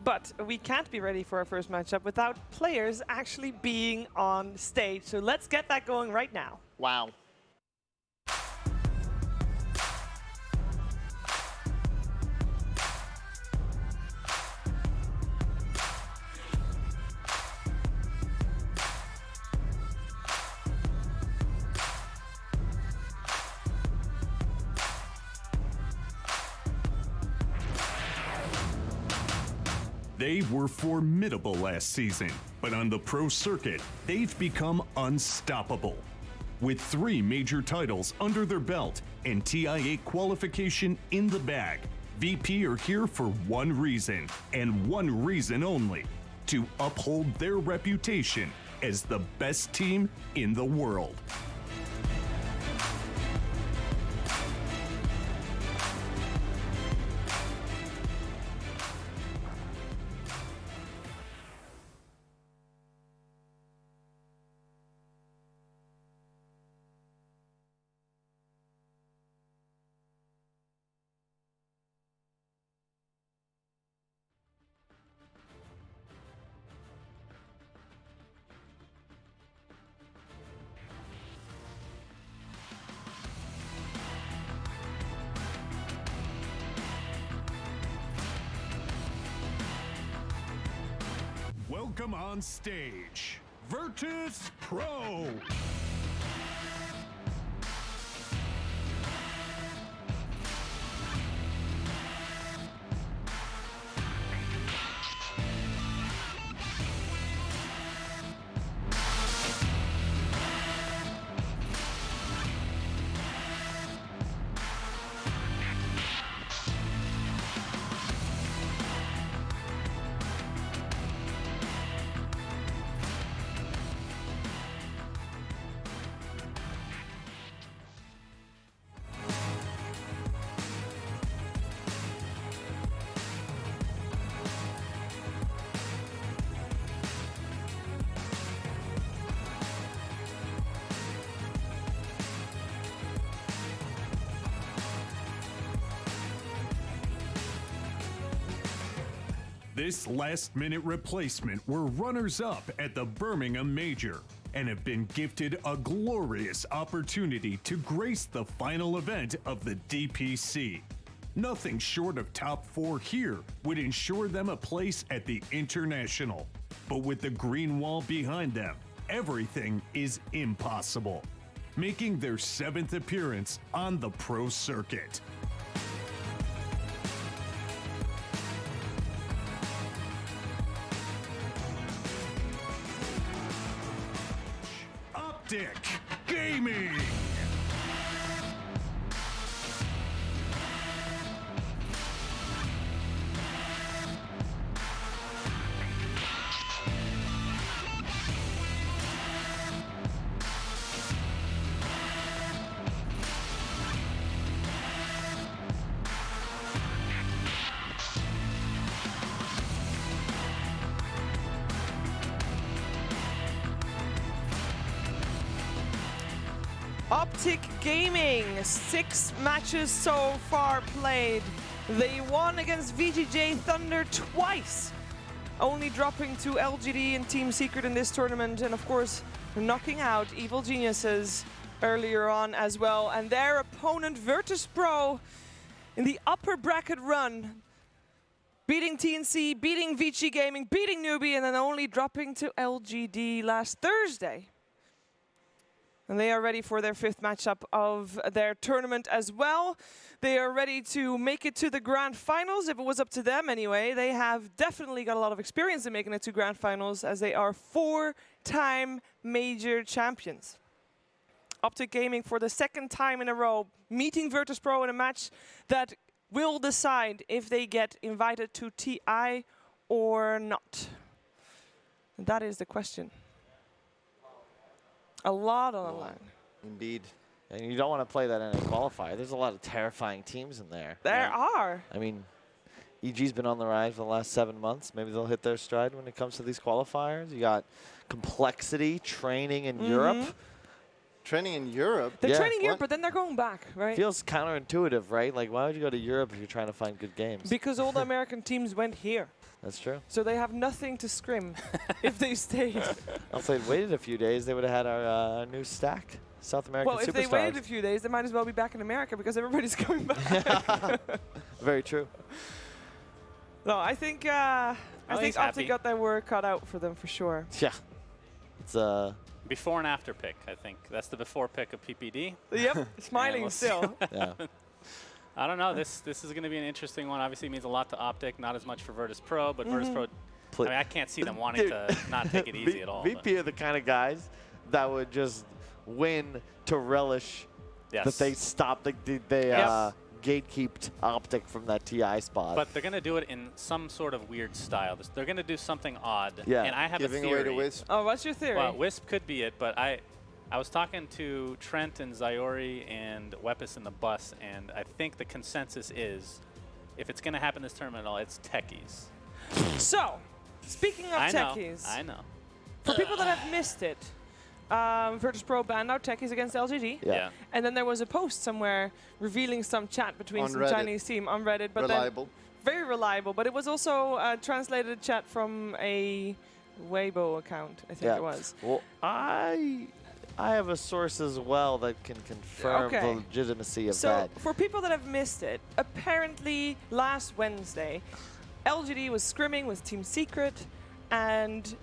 But we can't be ready for our first matchup without players actually being on stage. So let's get that going right now. Wow. They were formidable last season, but on the pro circuit, they've become unstoppable. With 3 major titles under their belt and TI8 qualification in the bag, VP are here for one reason, and one reason only: to uphold their reputation as the best team in the world. Welcome on stage, Virtus.pro. This last-minute replacement were runners-up at the Birmingham Major and have been gifted a glorious opportunity to grace the final event of the DPC. Nothing short of top 4 here would ensure them a place at the International. But with the green wall behind them, everything is impossible, making their 7th appearance on the pro circuit. Optic Gaming. Optic Gaming, 6 matches so far played. They won against VGJ Thunder twice, only dropping to LGD and Team Secret in this tournament, and of course knocking out Evil Geniuses earlier on as well. And their opponent Virtus.pro in the upper bracket run, beating TNC, beating VG Gaming, beating Newbie, and then only dropping to LGD last Thursday. And they are ready for their 5th matchup of their tournament as well. They are ready to make it to the grand finals, if it was up to them anyway. They have definitely got a lot of experience in making it to grand finals, as they are 4-time major champions. Optic Gaming for the 2nd time in a row, meeting Virtus.pro in a match that will decide if they get invited to TI or not. That is the question. A lot on the line. Indeed. And you don't want to play that in a qualifier. There's a lot of terrifying teams in there. There are. I mean, EG's been on the rise for the last 7 months. Maybe they'll hit their stride when it comes to these qualifiers. You got complexity, training in Europe. Training in Europe? They're training Europe, but then they're going back, right? Feels counterintuitive, right? Like, why would you go to Europe if you're trying to find good games? Because all the American teams went here. That's true. So they have nothing to scrim if they stayed. If they'd waited a few days, they would have had our new stack, South American Well, if they superstars. waited a few days, they might as well be back in America because everybody's coming back. Very true. No, I think I Oh, think he's happy. Optic got their work cut out for them for sure. Yeah. It's Before and after pick, I think. That's the before pick of PPD. Yep, smiling we'll see. still. yeah. I don't know. This is going to be an interesting one. Obviously, it means a lot to Optic, not as much for Virtus.pro, but Virtus.pro, I mean, I can't see them wanting to not take it easy at all. VP are the kind of guys that would just win to relish Yes. that they stopped, they gatekeeped Optic from that TI spot. But they're going to do it in some sort of weird style. They're going to do something odd. Yeah. And I have Giving a away theory. to Wisp. Oh, what's your theory? Well, Wisp could be it, but I was talking to Trent and Zyori and Wepis in the bus, and I think the consensus is, if it's going to happen this tournament at all, it's techies. So, speaking of techies, I know. for people that have missed it, Virtus.pro banned out techies against LGD. Yeah. And then there was a post somewhere revealing some chat between On some Reddit. Chinese team on Reddit. But Reliable. then very reliable. But it was also a translated chat from a Weibo account, I think it was. Well, I have a source as well that can confirm the Okay. legitimacy of So that. for people that have missed it, apparently last Wednesday, LGD was scrimming with Team Secret, and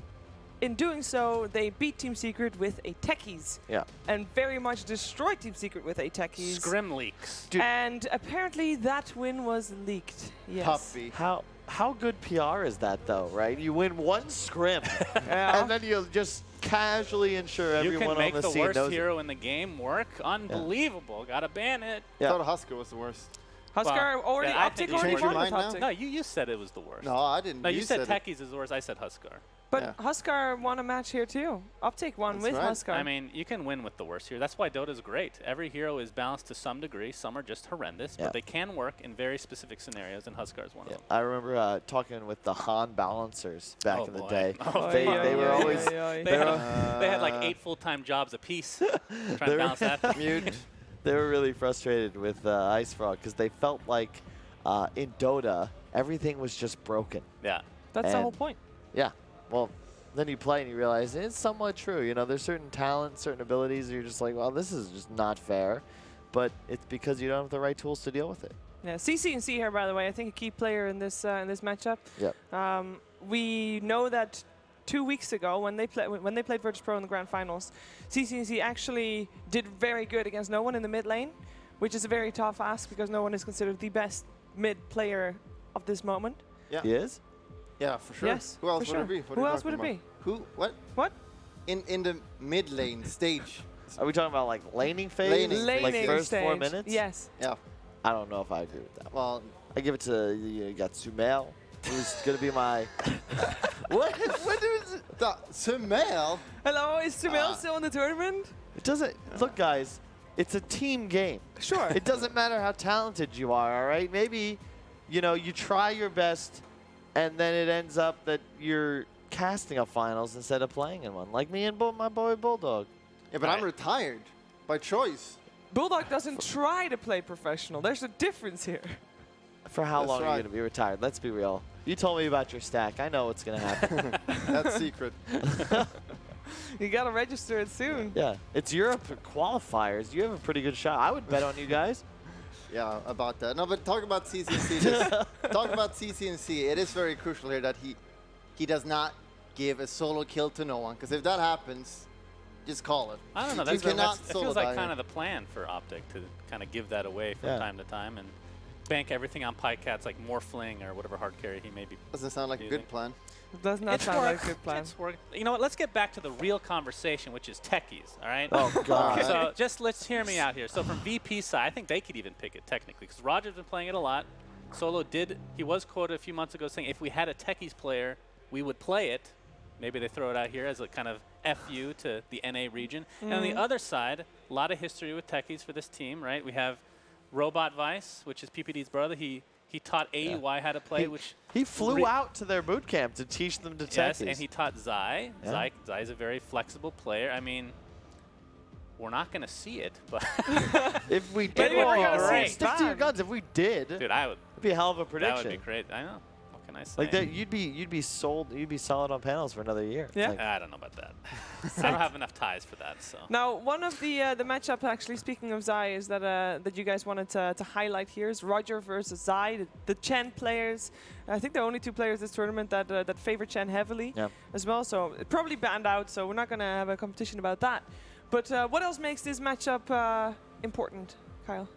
in doing so, they beat Team Secret with a techies. Yeah. And very much destroyed Team Secret with a techies. Scrim leaks. Dude. And apparently that win was leaked. Yes. Puppy. How good PR is that, though, right? You win one scrim, Yeah. and then you just casually ensure You everyone can make on the the scene worst knows hero in the game work. Unbelievable. Gotta ban it. I Yeah. thought Husker was the worst. Husker Well, already, yeah, I Optic think you already changed your won with mind now? Optic. No, you said it was the worst. No, I didn't. No, you said it. techies is the worst. I said Huskar. But Yeah. Husker won a match here too. Optic won That's with right. Husker. I mean, you can win with the worst hero. That's why Dota is great. Every hero is balanced to some degree. Some are just horrendous, Yeah. but they can work in very specific scenarios, and Huskar is one Yeah. of them. I remember talking with the Han balancers back Oh, in the boy. day. Oh, they, boy. they were always They had like 8 full-time jobs apiece. Trying to balance that. Mute. they were really frustrated with Ice Frog because they felt like in Dota everything was just broken. Yeah. That's the and- whole point. Yeah. Well, then you play and you realize it's somewhat true. You know, there's certain talents, certain abilities. You're just like, well, this is just not fair. But it's because you don't have the right tools to deal with it. Yeah, CC here, by the way, I think a key player in this matchup. Yep. We know that 2 weeks ago, when they played Virtus.pro in the grand finals, CC actually did very good against no one in the mid lane, which is a very tough ask because no one is considered the best mid player of this moment. Yeah. He is? Yeah, for sure. Yes, Who else for would sure. it be? What are Who you else would talking it about? Who? What? What? In the mid lane stage. Are we talking about like laning phase? Laning. Like Laning first stage. 4 minutes? Yes. Yeah. I don't know if I agree with that. Well, I give it to, you got Sumail, who's going to be my... what is it? Sumail. Hello, is Sumil still in the tournament? It doesn't... Look, guys, it's a team game. Sure. It doesn't matter how talented you are, all right? Maybe, you know, you try your best, and then it ends up that you're casting a finals instead of playing in one. Like me and my boy Bulldog. Yeah, but I'm retired by choice. Bulldog doesn't try to play professional. There's a difference here. For how That's long are right. you going to be retired? Let's be real. You told me about your stack. I know what's going to happen. That's secret. You gotta register it soon. Yeah, it's Europe qualifiers. You have a pretty good shot. I would bet on you guys. Yeah, about that. No, but talk about CCNC. Talk about CCNC. It is very crucial here that he does not give a solo kill to no one. Because if that happens, just call it. I don't know. You cannot That solo feels die like kind here. of the plan for Optic to kind of give that away from Yeah. time to time and bank everything on Pycats like Morphling or whatever hard carry he may be. Doesn't sound like a using. good plan. Does not It's sound like work. a good plan. It's work. You know what? Let's get back to the real conversation, which is techies. All right. Oh, God. So just let's hear me out here. So from VP side, I think they could even pick it technically because Roger's been playing it a lot. Solo he was quoted a few months ago saying if we had a techies player, we would play it. Maybe they throw it out here as a kind of FU to the NA region. And on the other side, a lot of history with techies for this team, right? We have Robot Vice, which is PPD's brother. He taught AEY how to play, which He flew out to their boot camp to teach them to yes, techies. and he taught Zai. Yeah. Zai's a very flexible player. I mean, we're not going to see it, but If we Maybe did, we're gonna see great. it stick to your bad. guns. If we did, dude, it'd be a hell of a that prediction. would be great. I know. can I say? Like that, you'd be solid on panels for another year. Yeah. Like, I don't know about that. I don't have enough ties for that. So. Now, one of the matchup, actually, speaking of Zai, is that that you guys wanted to highlight here is Roger versus Zai, the Chen players. I think there are only 2 players this tournament that favor Chen heavily as well. So it probably banned out. So we're not going to have a competition about that. But what else makes this matchup important, Kyle?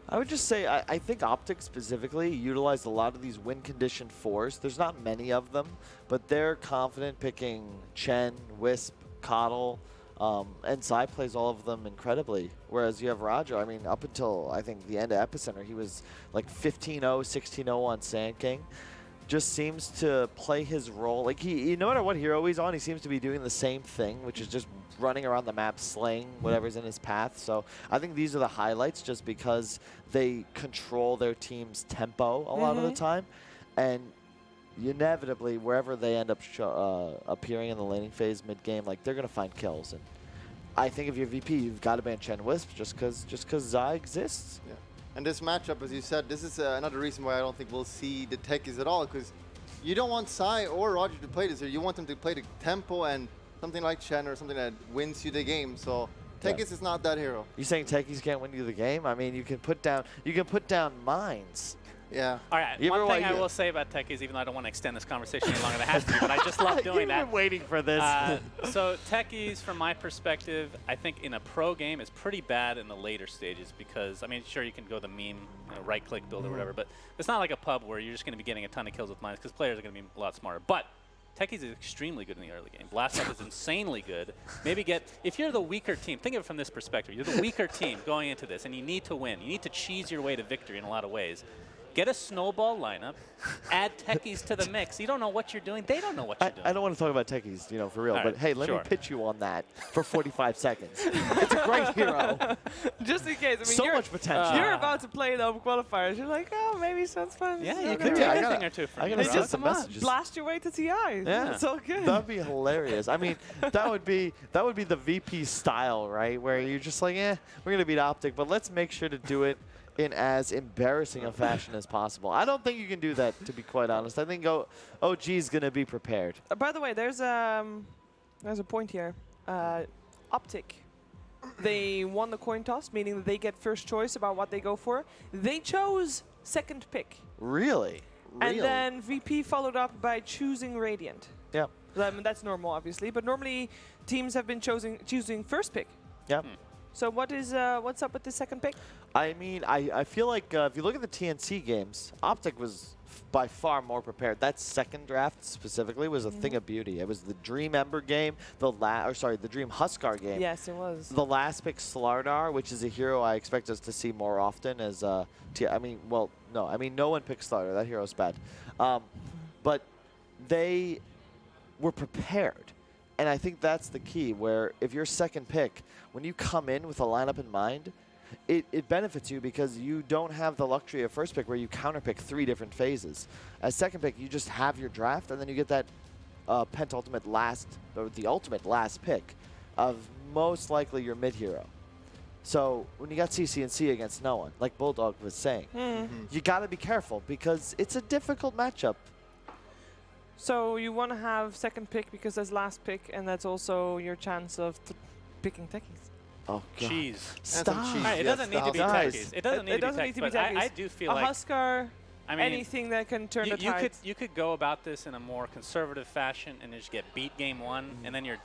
I would just say I think Optic specifically utilized a lot of these win condition 4s. There's not many of them, but they're confident picking Chen, Wisp, Coddle, and Zai plays all of them incredibly. Whereas you have Roger, I mean, up until I think the end of Epicenter, he was like 15-0, 16-0 on Sand King. Just seems to play his role. Like he, no matter what hero he's on, he seems to be doing the same thing, which is just running around the map, slaying whatever's in his path. So I think these are the highlights just because they control their team's tempo a lot of the time. And inevitably, wherever they end up appearing in the laning phase mid-game, like they're going to find kills. And I think if you're VP, you've got to ban Chen Wisp just because Zai exists. Yeah. And this matchup, as you said, this is another reason why I don't think we'll see the techies at all, because you don't want Zai or Roger to play this, or you want them to play the tempo and something like Chen or something that wins you the game. So techies is not that hero. You saying techies can't win you the game? I mean, you can put down mines. Yeah. All right. One thing I will say about techies, even though I don't want to extend this conversation any longer than it has to be, but I just love doing that. You've been waiting for this. So techies, from my perspective, I think in a pro game is pretty bad in the later stages because, I mean, sure, you can go the meme, right-click build or whatever, but it's not like a pub where you're just going to be getting a ton of kills with mines because players are going to be a lot smarter. But techies is extremely good in the early game. Blast Off is insanely good. Maybe if you're the weaker team, think of it from this perspective. You're the weaker team going into this, and you need to win. You need to cheese your way to victory in a lot of ways. Get a snowball lineup, add techies to the mix. You don't know what you're doing. They don't know what you're doing. I don't want to talk about techies, for real. All but right, hey, let me pitch you on that for 45 seconds. It's a great hero. Just in case. I mean, So much potential. You're about to play the open qualifiers. You're like, oh, maybe sounds fun. Yeah, you Okay. could do I anything gotta- or two for I me. gotta They send just some messages. blast your way to TI. Yeah. It's all good. That'd be hilarious. I mean, that would be the VP style, right? Where you're just like, we're gonna beat Optic, but let's make sure to do it in as embarrassing a fashion as possible. I don't think you can do that, to be quite honest. I think OG is gonna be prepared. By the way, there's a point here. Optic. They won the coin toss, meaning that they get first choice about what they go for. They chose second pick. Really? And then VP followed up by choosing Radiant. Yeah. I mean, that's normal, obviously, but normally teams have been choosing first pick. Yeah. So what's up with the second pick? I mean, I feel like if you look at the TNC games, Optic was by far more prepared. That second draft specifically was a thing of beauty. It was the Dream Ember game, the Dream Huskar game. Yes, it was. The last pick, Slardar, which is a hero I expect us to see more often as no one picked Slardar. That hero's bad. But they were prepared. And I think that's the key, where if you're second pick, when you come in with a lineup in mind, it benefits you because you don't have the luxury of first pick where you counterpick 3 different phases. As second pick, you just have your draft, and then you get that the ultimate last pick of most likely your mid hero. So when you got CCNC against no one, like Bulldog was saying, you got to be careful because it's a difficult matchup. So you want to have second pick because that's last pick, and that's also your chance of picking techies. Oh, God. Cheese. Stop. cheese. All right, it Yes, doesn't the need to be Guys. techies. It doesn't need to be techies, but I do feel a like Huskar, I mean, anything that can turn the you tide. could go about this in a more conservative fashion and just get beat game 1, and then you're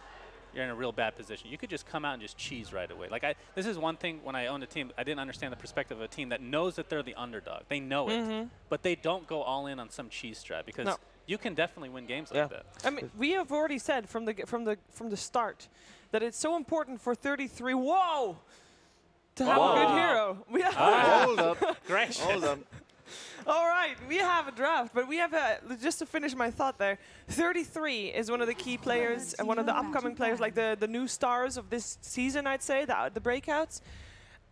in a real bad position. You could just come out and just cheese right away. Like this is one thing when I owned a team, I didn't understand the perspective of a team that knows that they're the underdog. They know it, but they don't go all in on some cheese strat because you can definitely win games like that. I mean, we have already said from the start that it's so important for 33. Whoa! To have a good hero. Hold up. Gracious. Hold up. All right, we have a draft, but we have just to finish my thought there. 33 is one of the key players and one of the upcoming players, like the new stars of this season, I'd say, the breakouts.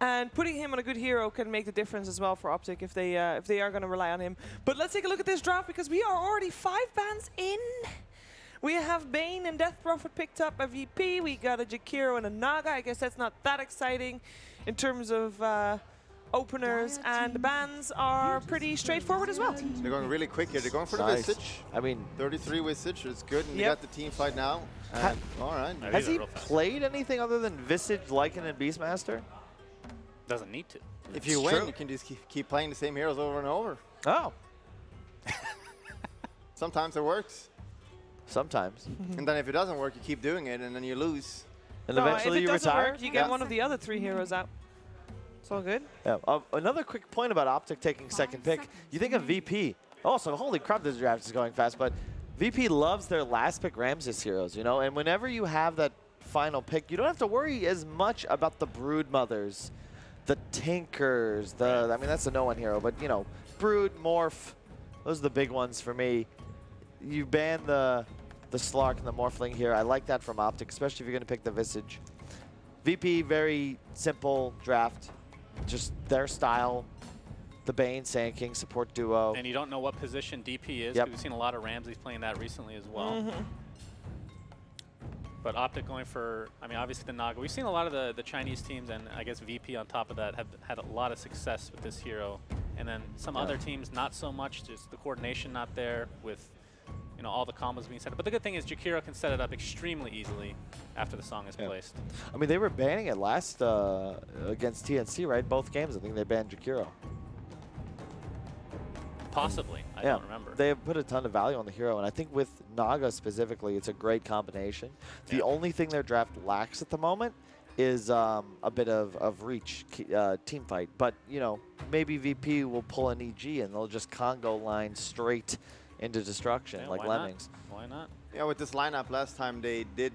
And putting him on a good hero can make the difference as well for Optic if they are going to rely on him. But let's take a look at this draft because we are already 5 bans in. We have Bane and Death Prophet picked up a VP. We got a Jakiro and a Naga. I guess that's not that exciting in terms of openers and bans are pretty straightforward as well. They're going really quick here. They're going for the Nice. Visage. I mean, 33 Visage is good, and Yep. you got the team fight now. And, all right. I has These are he real fast. played anything other than Visage, Lycan, and Beastmaster? Doesn't need to. If you It's win, true. you can just keep playing the same heroes over and over. Oh, Sometimes it works. sometimes. And then if it doesn't work, you keep doing it, and then you lose. And No, eventually if you it doesn't retire? work, you get Yeah. one of the other 3 heroes out. It's all good. Yeah. Another quick point about Optic taking second pick. You think of VP. Also, holy crap, this draft is going fast. But VP loves their last pick Ramses heroes, you know? And whenever you have that final pick, you don't have to worry as much about the Brood Mothers, the Tinkers, I mean, that's a no-one hero. But, you know, Brood, Morph, those are the big ones for me. You ban the Slark and the Morphling here. I like that from Optic, especially if you're going to pick the Visage. VP, very simple draft. Just their style. The Bane, Sand King, support duo. And you don't know what position DP is. Yep. We've seen a lot of Ramses playing that recently as well. But Optic going for, I mean, obviously the Naga. We've seen a lot of the Chinese teams, and I guess VP on top of that have had a lot of success with this hero. And then some other teams, not so much, just the coordination not there with, you know, all the combos being set up. But the good thing is Jakiro can set it up extremely easily after the song is placed. I mean, they were banning it last against TNC, right? Both games, I think they banned Jakiro. Possibly. I don't remember. They have put a ton of value on the hero, and I think with Naga specifically, it's a great combination. The only thing their draft lacks at the moment is a bit of reach team fight. But, you know, maybe VP will pull an EG and they'll just Congo line straight into destruction Yeah, like why not? Lemmings. Why not? Yeah, with this lineup last time, they did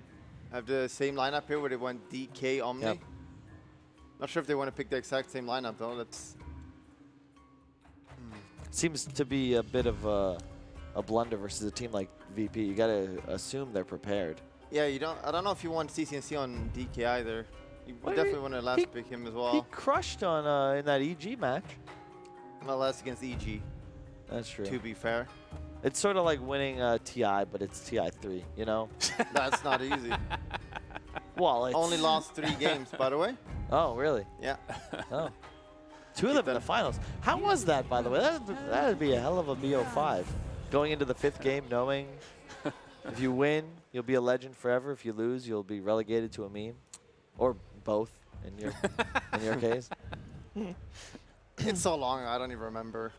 have the same lineup here where they went DK Omni. Yep. Not sure if they want to pick the exact same lineup, though. That's Seems to be a bit of a blunder versus a team like VP. You got to assume they're prepared. yeah. You don't. I don't know if you want CCNC on DK either. You Well, definitely want to last he- pick him as He well. crushed on in that EG match. Well, that's against EG. That's true. To be fair, It's sort of like winning TI, but it's TI3, you know? that's not easy. Well, it's... Only lost 3 games, by the way. Oh, really? Yeah. Oh. 2 of them in the finals. How was that, by the way? That'd be a hell of a BO5. Going into the 5th game knowing if you win, you'll be a legend forever. If you lose, you'll be relegated to a meme. Or both, in your case. It's so long, I don't even remember.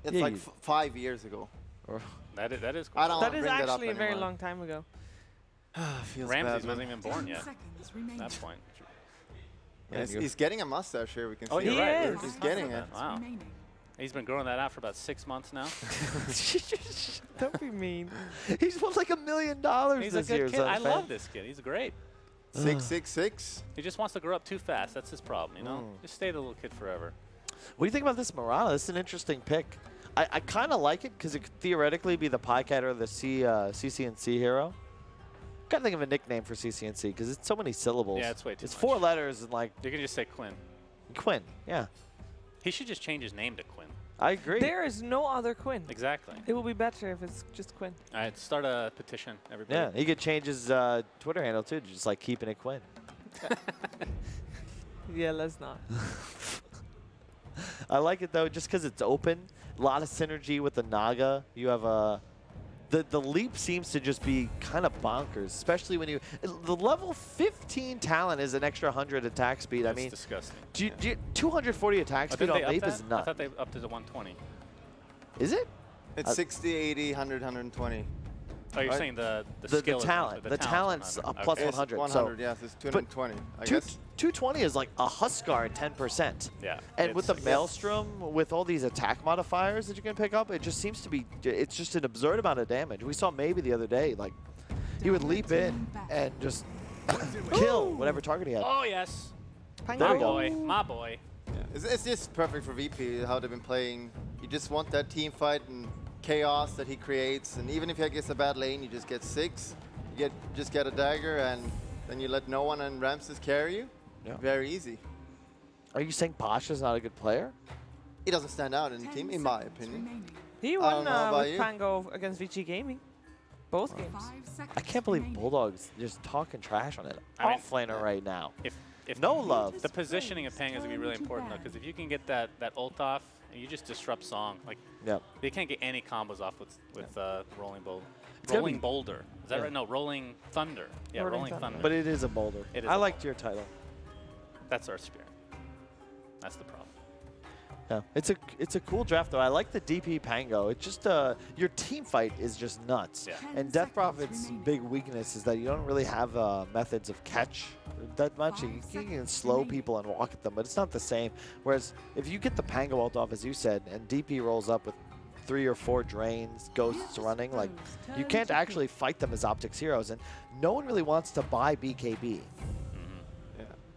It's Yeah, like you- 5 years ago. Or That is cool. I don't That wanna is bring that up actually a very anymore. long time ago. Feels Ramses bad, man. wasn't even born yet Seconds at remaining. that point. Yeah, he's getting a mustache here. We can Oh, see. you're He right. is. He's getting it. Wow. Remaining. He's been growing that out for about 6 months now. Don't be mean. he's won like $1 million He's a this year. good kid. I love this kid. He's great. 666. He just wants to grow up too fast. That's his problem, you know? Just stay the little kid forever. What do you think about this Mirana? This is an interesting pick. I kind of like it because it could theoretically be the Pycat or the CCNC hero. Gotta think of a nickname for CCNC because it's so many syllables. Yeah, it's way too It's much. 4 letters and like You can just say Quinn. Quinn. Yeah, He should just change his name to Quinn. I agree. There is no other Quinn. Exactly. It will be better if it's just Quinn. All right, start a petition, everybody. Yeah, he could change his Twitter handle too, just like keeping it Quinn. Yeah, let's not. I like it though, just because it's open. A lot of synergy with the Naga. You have a. The leap seems to just be kind of bonkers, especially when you. The level 15 talent is an extra 100 attack speed. That's I mean, disgusting. 240 attack Oh, speed didn't on they up Vape that? is I nuts. thought they upped it to 120. Is it? It's 60, 80, 100, 120. Oh, you're Right. saying the The skill is talent. 100, The talent's 100. a plus Okay. It's 100. 100, yes. It's 220, I guess. 220 is like a Huskar at 10%. Yeah. And with the it's- Maelstrom, with all these attack modifiers that you can pick up, it just seems to be, it's just an absurd amount of damage. We saw maybe the other day, like, he would leap in and just kill whatever target he had. Oh, yes. There My we go. boy. My boy. Yeah. It's just perfect for VP, how they've been playing. You just want that team fight and chaos that he creates. And even if he gets a bad lane, you just get 6. You just get a dagger, and then you let no one and Ramses carry you. Yeah. Very easy. Are you saying Pasha's not a good player? He doesn't stand out in the 10 team, in my seconds opinion. remaining. He I won don't know about with you. Pango against VG Gaming. Both games. 5 seconds I can't believe remaining. Bulldog's just talking trash on it. I mean, Offlaner right now. No love. The positioning of Pango is going to be really important, though, because if you can get that ult off, you just disrupt Song. Like, they can't get any combos off with Rolling Boulder. Rolling Boulder. Is that right? No, Rolling Thunder. Yeah, Rolling Thunder. But it is a boulder. It is I liked your title. That's our spirit. That's the problem. Yeah, it's a cool draft though. I like the DP Pango. It's just your team fight is just nuts. Yeah. And Death Prophet's big weakness is that you don't really have methods of catch that much. You can slow people and walk at them, but it's not the same. Whereas if you get the Pango ult off, as you said, and DP rolls up with 3 or 4 drains, ghosts running, like you can't actually fight them as Optic's heroes, and no one really wants to buy BKB.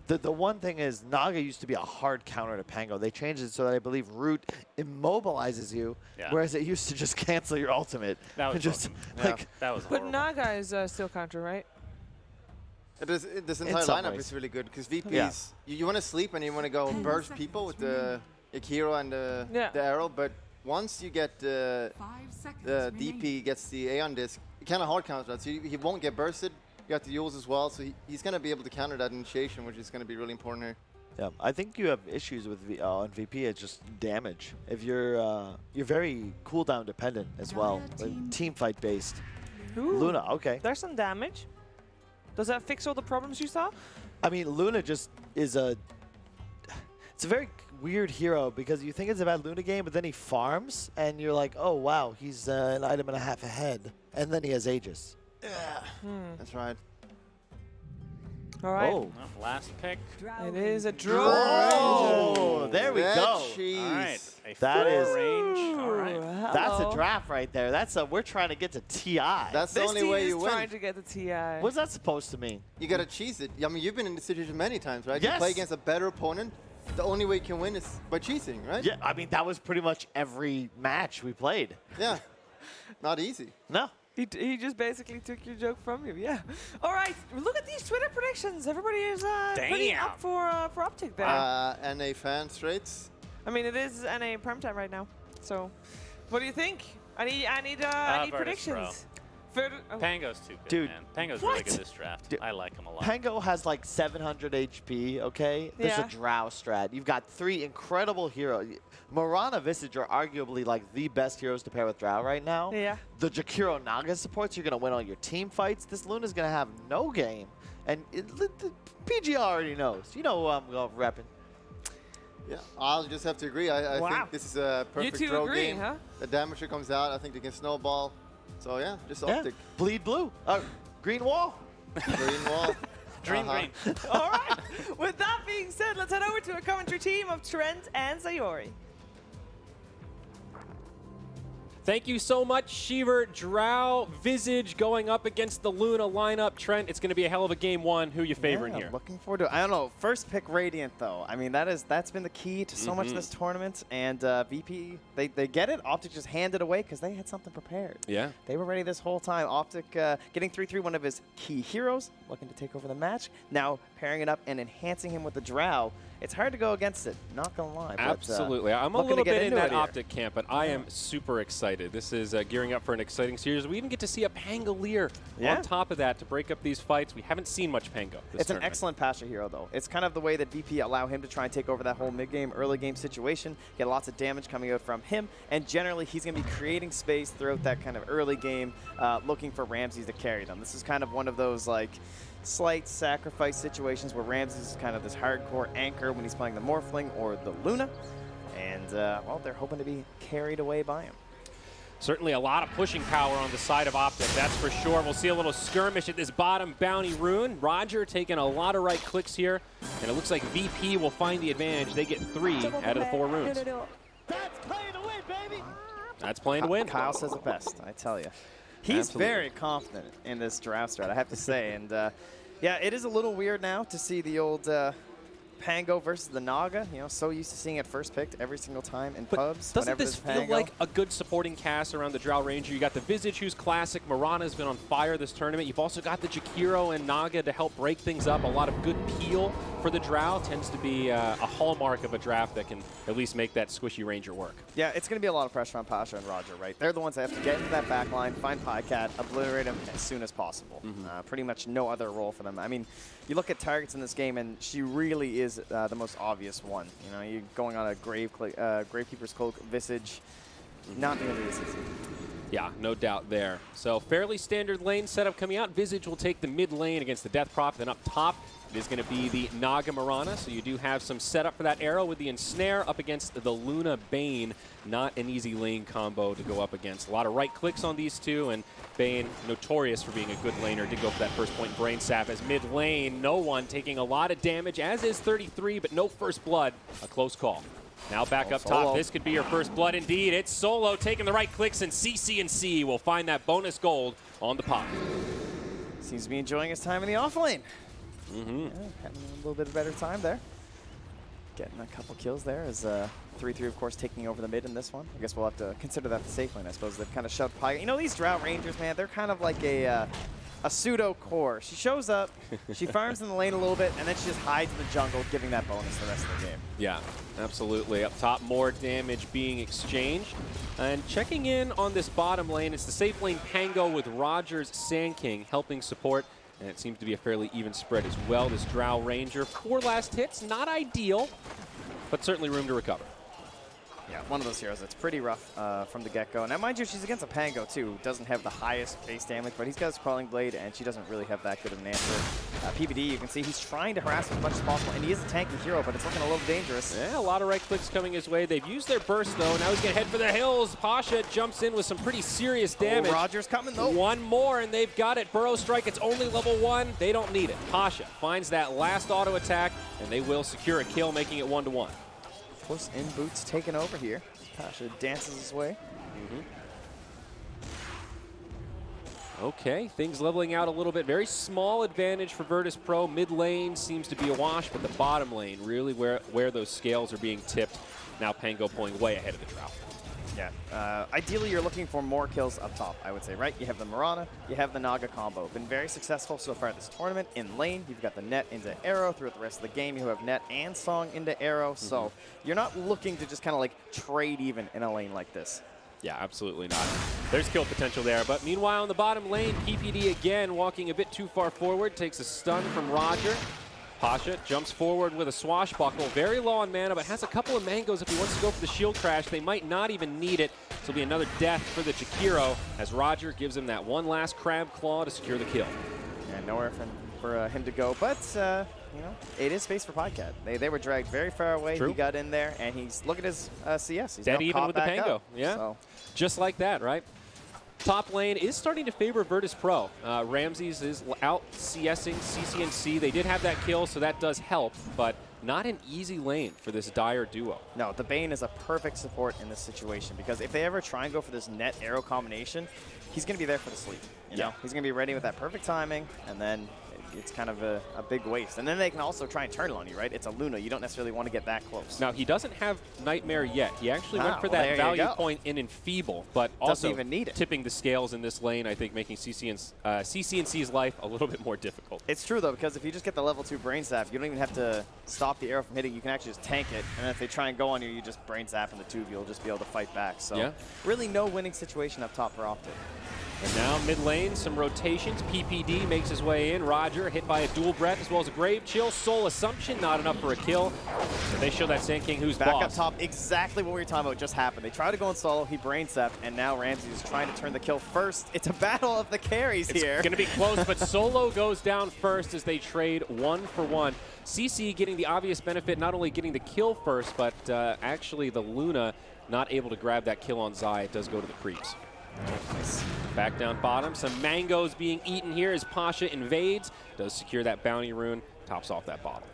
The one thing is, Naga used to be a hard counter to Pango. They changed it so that I believe Root immobilizes you, whereas it used to just cancel your ultimate. That was just like that was horrible. But Naga is still counter, right? This entire lineup is really good because VPs, you want to sleep and you want to go burst people with the Akiro and the arrow, but once you get the DP gets the Aeon disc, you kind of hard counter that, so he won't get bursted. You got the Yules as well, so he's going to be able to counter that initiation, which is going to be really important here. Yeah, I think you have issues with on VP. It's just damage. If you're very cooldown dependent as well, team fight based. Ooh, Luna, okay. There's some damage. Does that fix all the problems you saw? I mean, Luna just is it's a very weird hero because you think it's a bad Luna game, but then he farms, and you're like, oh wow, he's an item and a half ahead, and then he has Aegis. Yeah, that's right. All right. Oh. Last pick. It is a draw. Oh, there we go. All right. That is range. All right. That's a draft right there. We're trying to get to TI. That's the only way you win. trying to get the TI. What's that supposed to mean? You got to cheese it. I mean, you've been in this situation many times, right? Yes. You play against a better opponent. The only way you can win is by cheesing, right? Yeah, I mean, that was pretty much every match we played. Yeah. Not easy. No. He just basically took your joke from you, yeah. All right, look at these Twitter predictions. Everybody is pretty up for Optic there. NA fan straights. I mean, it is NA primetime right now. So, what do you think? I need predictions. Pango's too good, Dude, man. Pango's really good this draft. I like him a lot. Pango has like 700 HP, okay? There's a Drow strat. You've got 3 incredible heroes. Mirana, Visage are arguably like the best heroes to pair with Drow right now. Yeah. The Jakiro Naga supports, you're going to win all your team fights. This Luna's going to have no game. And the PG already knows. You know who I'm repping. Yeah, I'll just have to agree. I think this is a perfect draw game. Huh? The damager comes out. I think they can snowball. So yeah, just Optic. Bleed blue. Green wall. Green wall. Green. All right. With that being said, let's head over to a commentary team of Trent and Sayori. Thank you so much, Shiver. Drow, Visage going up against the Luna lineup. Trent, it's going to be a hell of a game 1. Who you favoring here? Looking forward to it. I don't know. First pick Radiant, though. I mean, that's been the key to so much of this tournament. And VP, they get it. Optic just handed away because they had something prepared. Yeah. They were ready this whole time. Optic getting 3-3, one of his key heroes, looking to take over the match. Now pairing it up and enhancing him with the Drow. It's hard to go against it, not going to lie. Absolutely. But, I'm a little bit in that here. Optic camp, but I am super excited. This is gearing up for an exciting series. We even get to see a Pangolier on top of that to break up these fights. We haven't seen much Pango this It's an excellent passer hero, though. It's kind of the way that VP allow him to try and take over that whole mid-game, early-game situation, get lots of damage coming out from him, and generally he's going to be creating space throughout that kind of early game, looking for Ramses to carry them. This is kind of one of those, like, slight sacrifice situations where Ramses is kind of this hardcore anchor when he's playing the Morphling or the Luna. And, well, they're hoping to be carried away by him. Certainly a lot of pushing power on the side of Optic, that's for sure. We'll see a little skirmish at this bottom bounty rune. Roger taking a lot of right clicks here, and it looks like VP will find the advantage. They get 3 out of the 4 runes. That's playing to win, baby! That's playing to win. Kyle says it best, I tell you. He's very confident in this draft strat, I have to say. And yeah, it is a little weird now to see the old Pango versus the Naga. You know, so used to seeing it first picked every single time in pubs. Doesn't whenever this there's feel Pango. like a good supporting cast around the Drow Ranger? You got the Visage, who's classic. Marana's been on fire this tournament. You've also got the Jakiro and Naga to help break things up. A lot of good peel for the Drow. Tends to be a hallmark of a draft that can at least make that squishy Ranger work. Yeah, it's going to be a lot of pressure on Pasha and Roger, right? They're the ones that have to get into that back line, find Pycat, obliterate him as soon as possible. Pretty much no other role for them. I mean, you look at targets in this game, and she really is the most obvious one. You know, you're going on a Gravekeeper's Cloak, Visage, not nearly as easy. Yeah, no doubt there. So fairly standard lane setup coming out. Visage will take the mid lane against the Death Prophet. Then up top, it is going to be the Naga Marana. So you do have some setup for that arrow with the Ensnare up against the Luna Bane. Not an easy lane combo to go up against. A lot of right clicks on these two, and Bane, notorious for being a good laner, did go for that first point Brain Sap as mid lane. No one taking a lot of damage, as is 33, but no first blood. A close call. Now back up top. This could be your first blood indeed. It's Solo taking the right clicks, and CC&C will find that bonus gold on the pot. Seems to be enjoying his time in the off lane. Yeah, having a little bit of better time there. Getting a couple kills there as 3-3, of course, taking over the mid in this one. I guess we'll have to consider that the safe lane, I suppose. They've kind of shoved Pygat. You know, these Drow Rangers, man, they're kind of like a pseudo core. She shows up, she farms in the lane a little bit, and then she just hides in the jungle, giving that bonus the rest of the game. Yeah, absolutely. Up top, more damage being exchanged. And checking in on this bottom lane, it's the safe lane Pango with Rogers Sand King helping support. And it seems to be a fairly even spread as well. This Drow Ranger, 4 last hits, not ideal, but certainly room to recover. Yeah, one of those heroes that's pretty rough from the get-go. Now, mind you, she's against a Pango, too, who doesn't have the highest base damage, but he's got his Crawling Blade, and she doesn't really have that good of an answer. PBD, you can see he's trying to harass as much as possible, and he is a tanky hero, but it's looking a little dangerous. Yeah, a lot of right clicks coming his way. They've used their burst, though. Now he's going to head for the hills. Pasha jumps in with some pretty serious damage. Roger's coming, though. One more, and they've got it. Burrow Strike, it's only level 1. They don't need it. Pasha finds that last auto attack, and they will secure a kill, making it 1-1. Close in boots taken over here. Pasha dances his way. Okay, things leveling out a little bit. Very small advantage for Virtus.pro. Mid lane seems to be a wash, but the bottom lane really where those scales are being tipped. Now Pango pulling way ahead of the Drow. Yeah, ideally you're looking for more kills up top, I would say, right? You have the Marana, you have the Naga combo. Been very successful so far this tournament. In lane, you've got the net into arrow. Throughout the rest of the game, you have net and song into arrow. So you're not looking to just kind of like trade even in a lane like this. Yeah, absolutely not. There's kill potential there. But meanwhile, in the bottom lane, PPD again walking a bit too far forward. Takes a stun from Roger. Pasha jumps forward with a swashbuckle. Very low on mana, but has a couple of mangoes if he wants to go for the shield crash. They might not even need it. This will be another death for the Jakiro as Roger gives him that one last crab claw to secure the kill. And nowhere for him to go, but you know, it is space for Pycat. They were dragged very far away. True. He got in there, and he's look at his CS. He's Dead now even caught with the back Pango. up. Yeah, So. just like that, right? Top lane is starting to favor Virtus.pro. Ramses is out CSing CC&C. They did have that kill, so that does help, but not an easy lane for this dire duo. No, the Bane is a perfect support in this situation because if they ever try and go for this net arrow combination, he's going to be there for the sleep. You know, he's going to be ready with that perfect timing, and then it's kind of a big waste. And then they can also try and turn it on you, right? It's a Luna. You don't necessarily want to get that close. Now, he doesn't have Nightmare yet. He actually went for that value point in Enfeeble, but also even need it. Tipping the scales in this lane, I think, making CC&C's life a little bit more difficult. It's true, though, because if you just get the level 2 Brain Zap, you don't even have to stop the arrow from hitting. You can actually just tank it, and if they try and go on you, you just Brain Zap in the tube. You'll just be able to fight back. So really no winning situation up top for Optic. And now mid lane, some rotations. PPD makes his way in. Roger hit by a dual breath as well as a Grave Chill. Soul Assumption, not enough for a kill. And they show that Sand King who's back boss. Up top, exactly what we were talking about just happened. They tried to go in solo, he brain zapped, and now Ramsey is trying to turn the kill first. It's a battle of the carries here. It's going to be close, but Solo goes down first as they trade 1-for-1. CC getting the obvious benefit, not only getting the kill first, but actually the Luna not able to grab that kill on Zai. It does go to the creeps. Nice. Back down bottom, some mangoes being eaten here as Pasha invades. Does secure that bounty rune, tops off that bottle.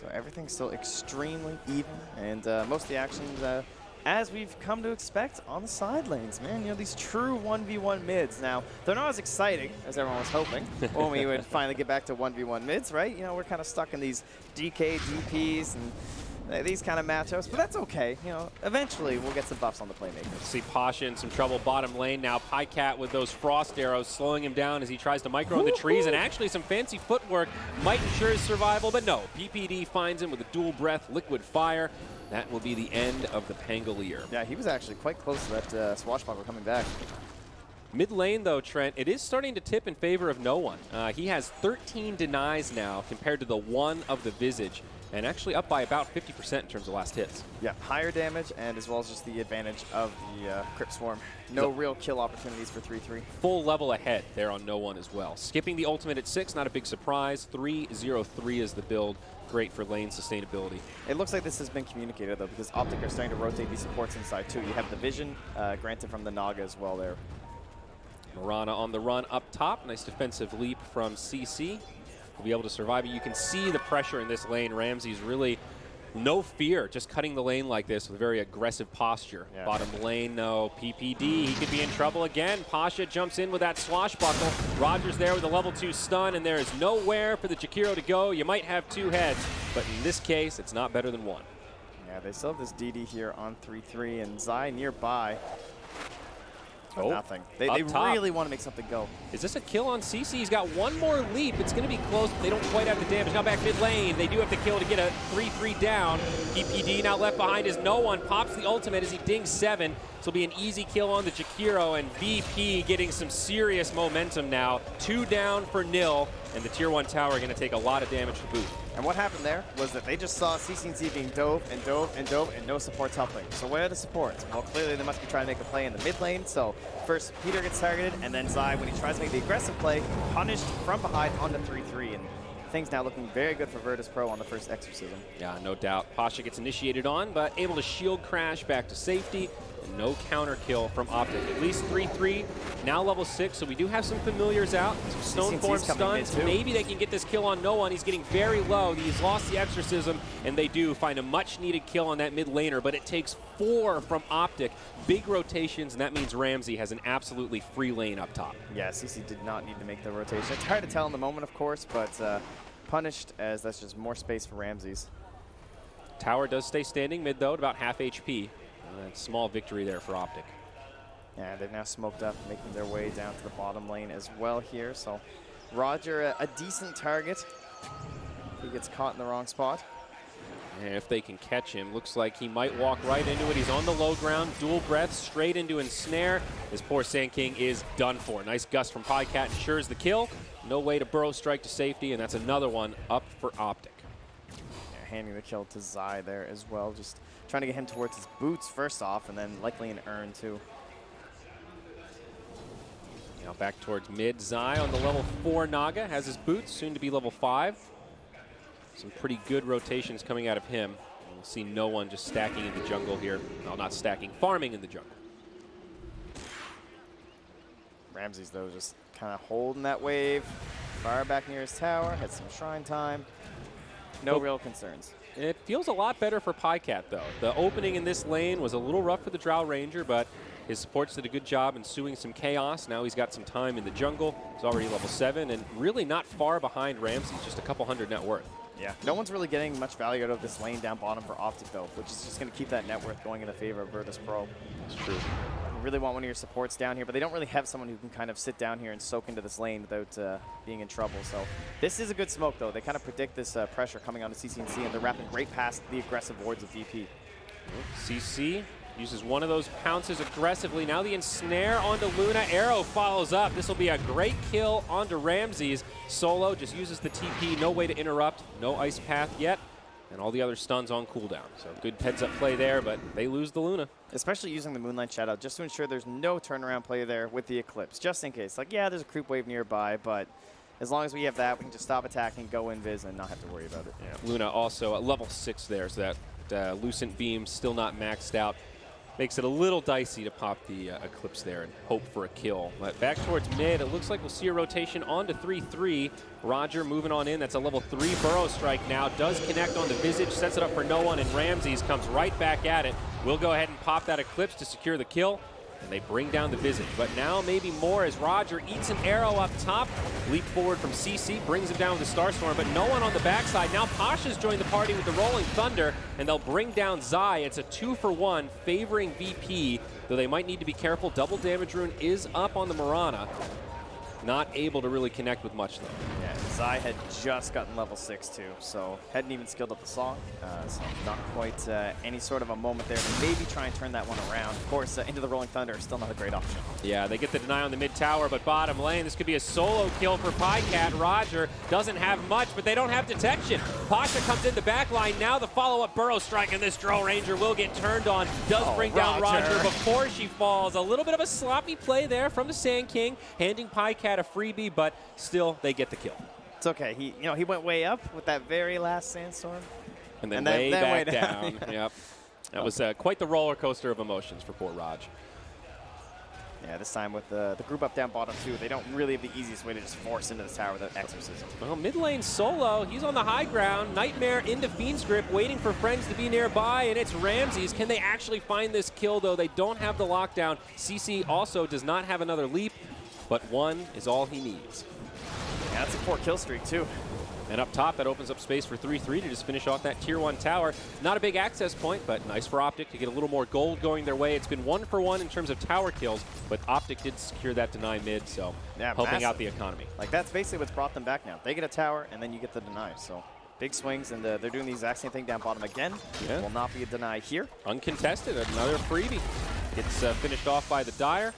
So everything's still extremely even, and most of the action's as we've come to expect on the side lanes, man. You know, these true 1v1 mids. Now, they're not as exciting as everyone was hoping when we would finally get back to 1v1 mids, right? You know, we're kind of stuck in these DK, DPs, and these kind of matchups, but that's okay. You know, eventually we'll get some buffs on the playmakers. See Pasha in some trouble bottom lane now. Pycat with those frost arrows slowing him down as he tries to micro in the trees, and actually some fancy footwork might ensure his survival, but no. PPD finds him with a dual breath liquid fire. That will be the end of the Pangolier. Yeah, he was actually quite close to that swashbuckler coming back. Mid lane, though, Trent, it is starting to tip in favor of no one. He has 13 denies now compared to the 1 of the Visage, and actually up by about 50% in terms of last hits. Yeah, higher damage, and as well as just the advantage of the Crypt Swarm. No real kill opportunities for 3-3. Full level ahead there on no one as well. Skipping the ultimate at 6, not a big surprise. 3-0-3 is the build. Great for lane sustainability. It looks like this has been communicated, though, because Optic are starting to rotate these supports inside, too. You have the vision granted from the Naga as well there. Mirana on the run up top. Nice defensive leap from CC. Will be able to survive it. You can see the pressure in this lane. Ramsey's really no fear, just cutting the lane like this with a very aggressive posture. Yeah. Bottom lane, no. PPD, he could be in trouble again. Pasha jumps in with that swashbuckle. Rogers there with a level 2 stun, and there is nowhere for the Jakiro to go. You might have 2 heads, but in this case, it's not better than 1. Yeah, they still have this DD here on 3-3, and Zai nearby. Oh, nothing. They really want to make something go. Is this a kill on CC? He's got one more leap. It's going to be close, but they don't quite have the damage. Now back mid lane. They do have the kill to get a 3-3 down. PPD now left behind is no one. Pops the ultimate as he dings 7. This will be an easy kill on the Jakiro, and VP getting some serious momentum now. 2 down for nil, and the tier 1 tower going to take a lot of damage to boot. And what happened there was that they just saw CC&C being dove and dove and dove, and no supports helping. So where are the supports? Well, clearly they must be trying to make a play in the mid lane. So first Peter gets targeted, and then Zai, when he tries to make the aggressive play, punished from behind onto 3-3. And things now looking very good for Virtus.pro on the first exorcism. Yeah, no doubt. Pasha gets initiated on, but able to shield crash back to safety. And no counter kill from Optic. At least 3-3, now level 6, so we do have some familiars out. Some Stoneform stuns. Maybe they can get this kill on no one. He's getting very low. He's lost the exorcism, and they do find a much-needed kill on that mid laner, but it takes 4 from Optic. Big rotations, and that means Ramsey has an absolutely free lane up top. Yeah, CC did not need to make the rotation. It's hard to tell in the moment, of course, but punished as that's just more space for Ramses. Tower does stay standing mid, though, at about half HP. Small victory there for Optic. Yeah, they've now smoked up, making their way down to the bottom lane as well here. So Roger, a decent target. He gets caught in the wrong spot. And if they can catch him, looks like he might walk right into it. He's on the low ground, dual breath, straight into ensnare. This poor Sand King is done for. Nice gust from Pycat ensures the kill. No way to burrow strike to safety, and that's another one up for Optic. Yeah, handing the kill to Zai there as well. Just trying to get him towards his boots first off, and then likely an urn too. Now back towards mid. Zai on the level 4 Naga has his boots, soon to be level 5. Some pretty good rotations coming out of him. We'll see no one just stacking in the jungle here. Well, not stacking, farming in the jungle. Ramses, though, just kind of holding that wave. Far back near his tower, had some shrine time. No real concerns. It feels a lot better for Pycat, though. The opening in this lane was a little rough for the Drow Ranger, but his supports did a good job ensuing some chaos. Now he's got some time in the jungle. He's already level 7 and really not far behind Ramsey, just a couple hundred net worth. Yeah, no one's really getting much value out of this lane down bottom for Optic, though, which is just going to keep that net worth going in the favor of Virtus.pro. That's true. You really want one of your supports down here, but they don't really have someone who can kind of sit down here and soak into this lane without being in trouble. So this is a good smoke, though. They kind of predict this pressure coming onto CC&C, and they're wrapping right past the aggressive wards of VP. CC uses one of those pounces aggressively. Now the ensnare onto Luna. Arrow follows up. This will be a great kill onto Ramses. Solo just uses the TP. No way to interrupt. No ice path yet. And all the other stuns on cooldown. So good heads-up play there, but they lose the Luna. Especially using the Moonlight Shadow just to ensure there's no turnaround play there with the Eclipse, just in case. Like, yeah, there's a creep wave nearby, but as long as we have that, we can just stop attacking, go invis, and not have to worry about it. Yeah. Luna also at level 6 there, so that Lucent Beam still not maxed out. Makes it a little dicey to pop the Eclipse there and hope for a kill. But back towards mid, it looks like we'll see a rotation onto 3-3. Roger moving on in. That's a level 3 Burrow Strike now. Does connect on the Visage, sets it up for no one, and Ramses comes right back at it will go ahead and pop that Eclipse to secure the kill. And they bring down the Visage. But now maybe more as Roger eats an arrow up top. Leap forward from CC, brings him down with the Starstorm, but no one on the backside. Now Pasha's joined the party with the Rolling Thunder, and they'll bring down Zai. It's a 2-for-1 favoring VP, though they might need to be careful. Double damage rune is up on the Mirana. Not able to really connect with much, though. Yeah, Zai had just gotten level 6 too, so hadn't even skilled up the song. So not quite any sort of a moment there to maybe try and turn that one around. Of course, into the Rolling Thunder is still not a great option. Yeah, they get the deny on the mid tower, but bottom lane, this could be a solo kill for Pycat. Roger doesn't have much, but they don't have detection. Pasha comes in the back line. Now the follow-up Burrow Strike, and this Drow Ranger will get turned on. Does bring down Roger before she falls. A little bit of a sloppy play there from the Sand King, handing Pycat a freebie, but still they get the kill. It's okay. He went way up with that very last Sandstorm. And then way back down. Yep. That was quite the roller coaster of emotions for poor Raj. Yeah, this time with the group up down bottom too, they don't really have the easiest way to just force into this tower with an Exorcism. Well, mid lane solo, he's on the high ground. Nightmare into Fiend's Grip, waiting for friends to be nearby, and it's Ramses. Can they actually find this kill, though? They don't have the lockdown. CC also does not have another leap, but one is all he needs. Yeah, that's a 4-kill streak too. And up top, that opens up space for 3-3 to just finish off that Tier 1 tower. Not a big access point, but nice for Optic to get a little more gold going their way. It's been 1-for-1 in terms of tower kills, but Optic did secure that deny mid, so yeah, helping out the economy. Like, that's basically what's brought them back now. They get a tower, and then you get the deny, so big swings, and they're doing the exact same thing down bottom again. Yeah. Will not be a deny here. Uncontested, another freebie. Gets finished off by the Dire.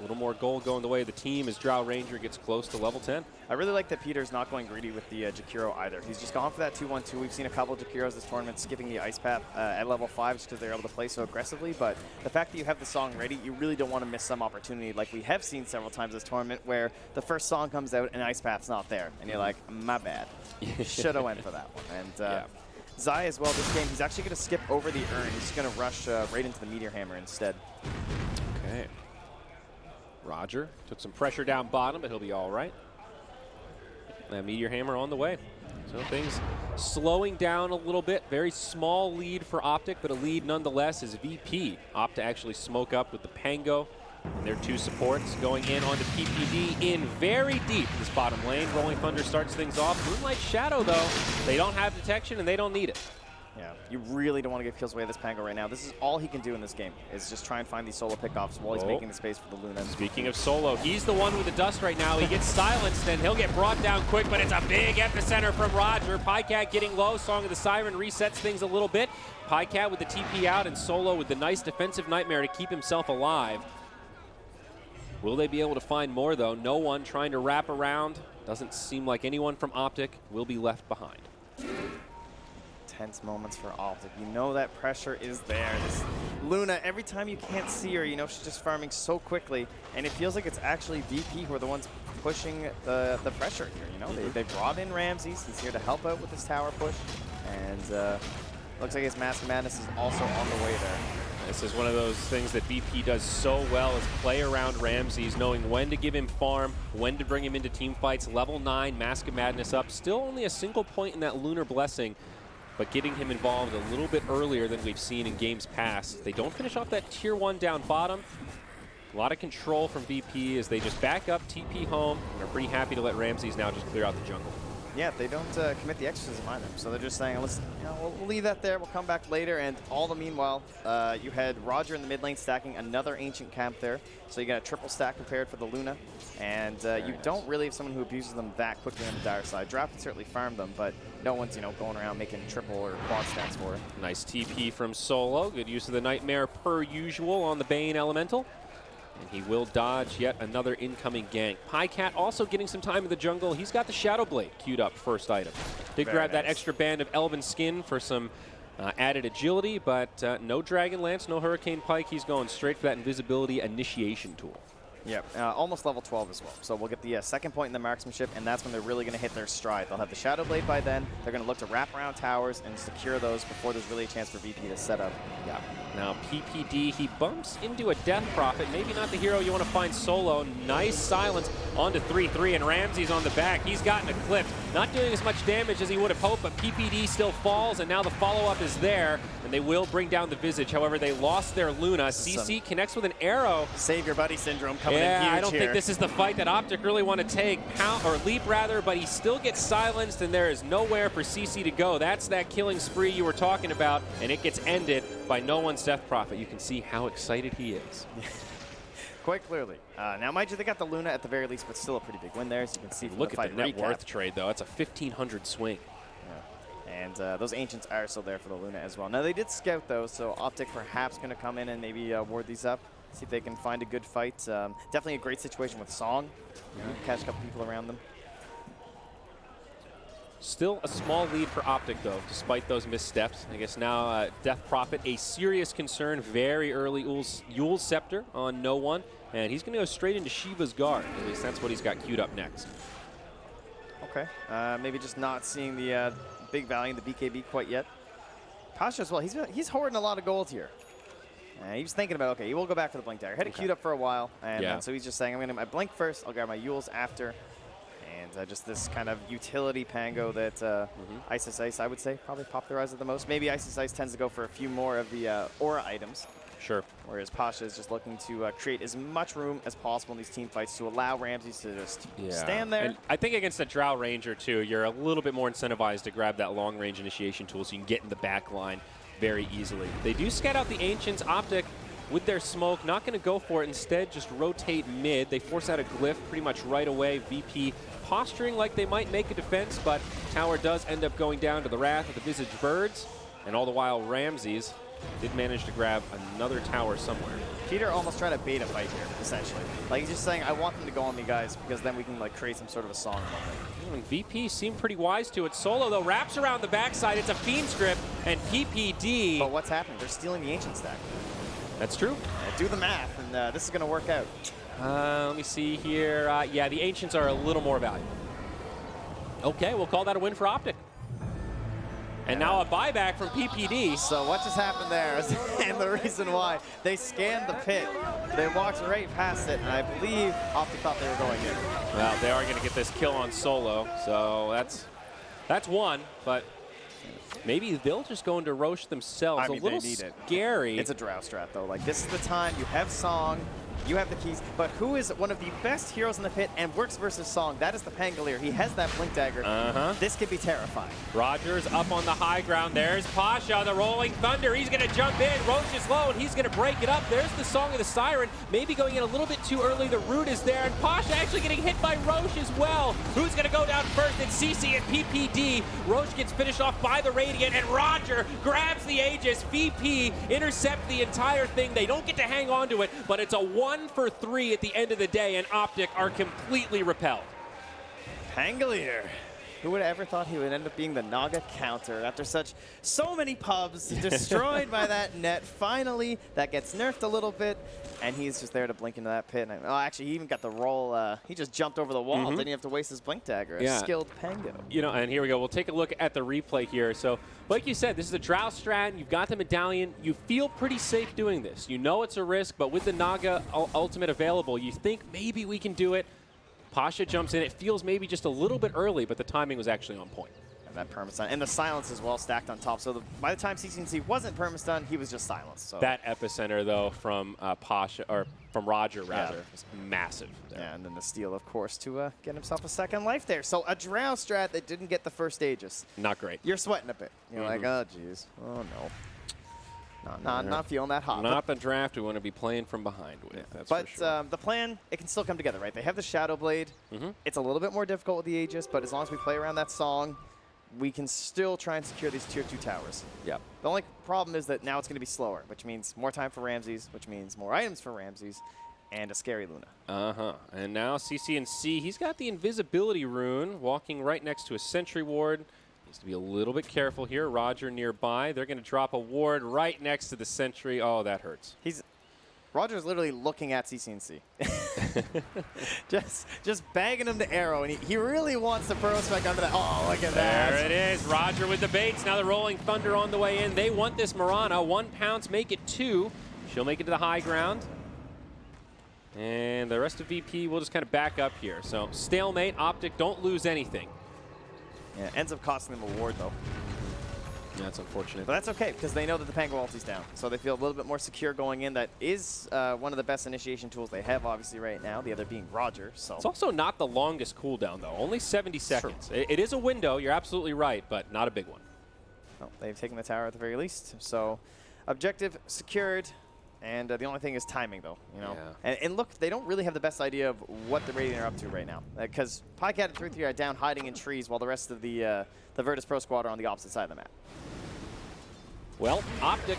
A little more gold going the way of the team as Drow Ranger gets close to level 10. I really like that Peter's not going greedy with the Jakiro either. He's just gone for that 2-1-2. We've seen a couple of Jakiros this tournament skipping the Ice Path at level 5 just because they're able to play so aggressively. But the fact that you have the song ready, you really don't want to miss some opportunity like we have seen several times this tournament where the first song comes out and Ice Path's not there. And you're like, my bad. Should have went for that one. And Zai as well this game, he's actually going to skip over the urn. He's going to rush right into the Meteor Hammer instead. Okay. Roger took some pressure down bottom, but he'll be all right. That Meteor Hammer on the way. So things slowing down a little bit. Very small lead for Optic, but a lead nonetheless as VP opt to actually smoke up with the Pango and their 2 supports going in onto PPD in very deep this bottom lane. Rolling Thunder starts things off. Moonlight Shadow, though, they don't have detection and they don't need it. Yeah, you really don't want to give kills away to this Pango right now. This is all he can do in this game, is just try and find these solo pickoffs while he's making the space for the Luna. Speaking of solo, he's the one with the dust right now. He gets silenced, and he'll get brought down quick, but it's a big epicenter from Roger. Pycat getting low. Song of the Siren resets things a little bit. Pycat with the TP out, and Solo with the nice defensive Nightmare to keep himself alive. Will they be able to find more, though? No one trying to wrap around. Doesn't seem like anyone from Optic will be left behind. Tense moments for Optic. You know that pressure is there. This Luna, every time you can't see her, you know she's just farming so quickly, and it feels like it's actually VP who are the ones pushing the pressure here. You know, they brought in Ramses. He's here to help out with this tower push, and looks like his Mask of Madness is also on the way there. This is one of those things that VP does so well, is play around Ramses, knowing when to give him farm, when to bring him into team fights. Level 9, Mask of Madness up. Still only a single point in that Lunar Blessing, but getting him involved a little bit earlier than we've seen in games past. They don't finish off that Tier 1 down bottom. A lot of control from VP as they just back up, TP home, and are pretty happy to let Ramses now just clear out the jungle. Yeah, they don't commit the exorcism either. So they're just saying, listen, you know, we'll leave that there. We'll come back later. And all the meanwhile, you had Roger in the mid lane stacking another Ancient Camp there. So you got a triple stack prepared for the Luna. And you don't really have someone who abuses them that quickly on the Dire side. Draft can certainly farm them, but no one's, you know, going around making triple or quad stacks for it. Nice TP from Solo. Good use of the Nightmare per usual on the Bane Elemental. And he will dodge yet another incoming gank. Pycat also getting some time in the jungle. He's got the Shadow Blade queued up, first item. Did grab that extra band of Elven Skin for some added agility, but no Dragon Lance, no Hurricane Pike. He's going straight for that Invisibility Initiation tool. Yep, almost level 12 as well. So we'll get the second point in the marksmanship, and that's when they're really going to hit their stride. They'll have the Shadow Blade by then. They're going to look to wrap around towers and secure those before there's really a chance for VP to set up. Yeah. Now PPD, he bumps into a Death Prophet. Maybe not the hero you want to find solo. Nice silence onto 3-3, and Ramses on the back. He's gotten a clip. Not doing as much damage as he would have hoped, but PPD still falls, and now the follow-up is there. And They will bring down the Visage. However, they lost their Luna. CC connects with an arrow. Save your buddy syndrome coming in Yeah, huge I don't here. think this is the fight that Optic really want to take, or leap rather, but he still gets silenced, and there is nowhere for CC to go. That's that killing spree you were talking about, and it gets ended by no one's Death Prophet. You can see how excited he is. Quite clearly. Now, mind you, they got the Luna at the very least, but still a pretty big win there, so you can see from Look the at fight the net recap. worth trade, though. That's a 1,500 swing. And those Ancients are still there for the Luna as well. Now, they did scout, though, so Optic perhaps going to come in and maybe ward these up, see if they can find a good fight. Definitely a great situation with Song. Catch a couple people around them. Still a small lead for Optic, though, despite those missteps. I guess now Death Prophet, a serious concern. Very early Yule's Scepter on no one. And he's going to go straight into Shiva's Guard. At least that's what he's got queued up next. Okay. Maybe just not seeing the big value in the BKB quite yet. Pasha as well. He's hoarding a lot of gold here. He was thinking about, okay, he will go back for the Blink Dagger. Had it queued up for a while. And so he's just saying, I'm going to blink first. I'll grab my Yules after. And just this kind of utility Pango that Isis Ice, I would say, probably popularized it the most. Maybe Isis Ice tends to go for a few more of the aura items. Sure. Whereas Pasha is just looking to create as much room as possible in these team fights to allow Ramses to just stand there. And I think against a Drow Ranger, too, you're a little bit more incentivized to grab that long-range initiation tool so you can get in the back line very easily. They do scout out the Ancients. Optic, with their smoke, not going to go for it. Instead, just rotate mid. They force out a Glyph pretty much right away. VP posturing like they might make a defense, but tower does end up going down to the Wrath of the Visage Birds. And all the while, Ramses did manage to grab another tower somewhere. Peter almost trying to bait a fight here, essentially. Like, he's just saying, I want them to go on me, guys, because then we can, like, create some sort of a song moment. And VP seemed pretty wise to it. Solo, though, wraps around the backside. It's a Fiend Script, and PPD. But what's happening? They're stealing the Ancient stack. That's true. Do the math, and this is going to work out. Let me see here. Yeah, the Ancients are a little more valuable. Okay, we'll call that a win for Optic. And now a buyback from PPD. So what just happened there is and the reason why. They scanned the pit. They walked right past it, and I believe Optic thought they were going in. Well, they are going to get this kill on Solo, so that's one, but maybe they'll just go into Roche themselves. I mean, a little they need it. scary. It's a Drow strat, though. Like, this is the time. You have Song. You have the keys, but who is one of the best heroes in the pit and works versus Song? That is the Pangolier. He has that Blink Dagger. This could be terrifying. Rogers up on the high ground. There's Pasha, the Rolling Thunder. He's going to jump in. Roche is low, and he's going to break it up. There's the Song of the Siren. Maybe going in a little bit too early. The root is there, and Pasha actually getting hit by Roche as well. Who's going to go down first? It's CC and PPD. Roche gets finished off by the Radiant, and Roger grabs the Aegis. VP intercept the entire thing. They don't get to hang on to it, but it's a 1 for 3 at the end of the day, and Optic are completely repelled. Pangolier. Who would have ever thought he would end up being the Naga counter after so many pubs destroyed by that net? Finally, that gets nerfed a little bit, and he's just there to blink into that pit. And, oh, actually, he even got the roll. He just jumped over the wall. Didn't have to waste his Blink Dagger. A skilled Pango. You know, and here we go. We'll take a look at the replay here. So, like you said, this is a Drow strat. You've got the Medallion. You feel pretty safe doing this. You know it's a risk, but with the Naga ultimate available, you think maybe we can do it. Pasha jumps in. It feels maybe just a little bit early, but the timing was actually on point. And that perma-stun. And the silence as well stacked on top. So by the time CCNC wasn't perma-stun, he was just silenced. So. That epicenter, though, from Pasha, or from Roger, rather, was massive there. Yeah, and then the steal, of course, to get himself a second life there. So a Drow strat that didn't get the first Aegis. Not great. You're sweating a bit. You're like, oh, geez. Oh, no. Not feeling that hot. Not the draft we want to be playing from behind with, that's but for sure. the plan, it can still come together, right? They have the Shadow Blade. It's a little bit more difficult with the Aegis, but as long as we play around that Song, we can still try and secure these tier 2 towers. Yep. The only problem is that now it's going to be slower, which means more time for Ramses, which means more items for Ramses, and a scary Luna. And now CCNC, he's got the invisibility rune walking right next to a sentry ward. Needs to be a little bit careful here. Roger nearby. They're going to drop a ward right next to the sentry. Oh, that hurts. Roger's literally looking at CCNC. just bagging him to arrow, and he really wants the pro spec under that. Oh, look at that. There it is. Roger with the baits. Now the Rolling Thunder on the way in. They want this Mirana. 1 pounce, make it 2. She'll make it to the high ground. And the rest of VP will just kind of back up here. So stalemate. Optic, don't lose anything. Yeah, ends up costing them a ward, though. That's unfortunate. But that's okay, because they know that the Pango ulti's down. So they feel a little bit more secure going in. That is one of the best initiation tools they have, obviously, right now. The other being Roger. So It's also not the longest cooldown, though. Only 70 seconds. It is a window. You're absolutely right, but not a big one. well, they've taken the tower at the very least. So objective secured. And the only thing is timing, though, you know. Yeah. And look, they don't really have the best idea of what the Radiant are up to right now, because Pycat and 3-3 are down hiding in trees while the rest of the Virtus.pro squad are on the opposite side of the map. Well, Optic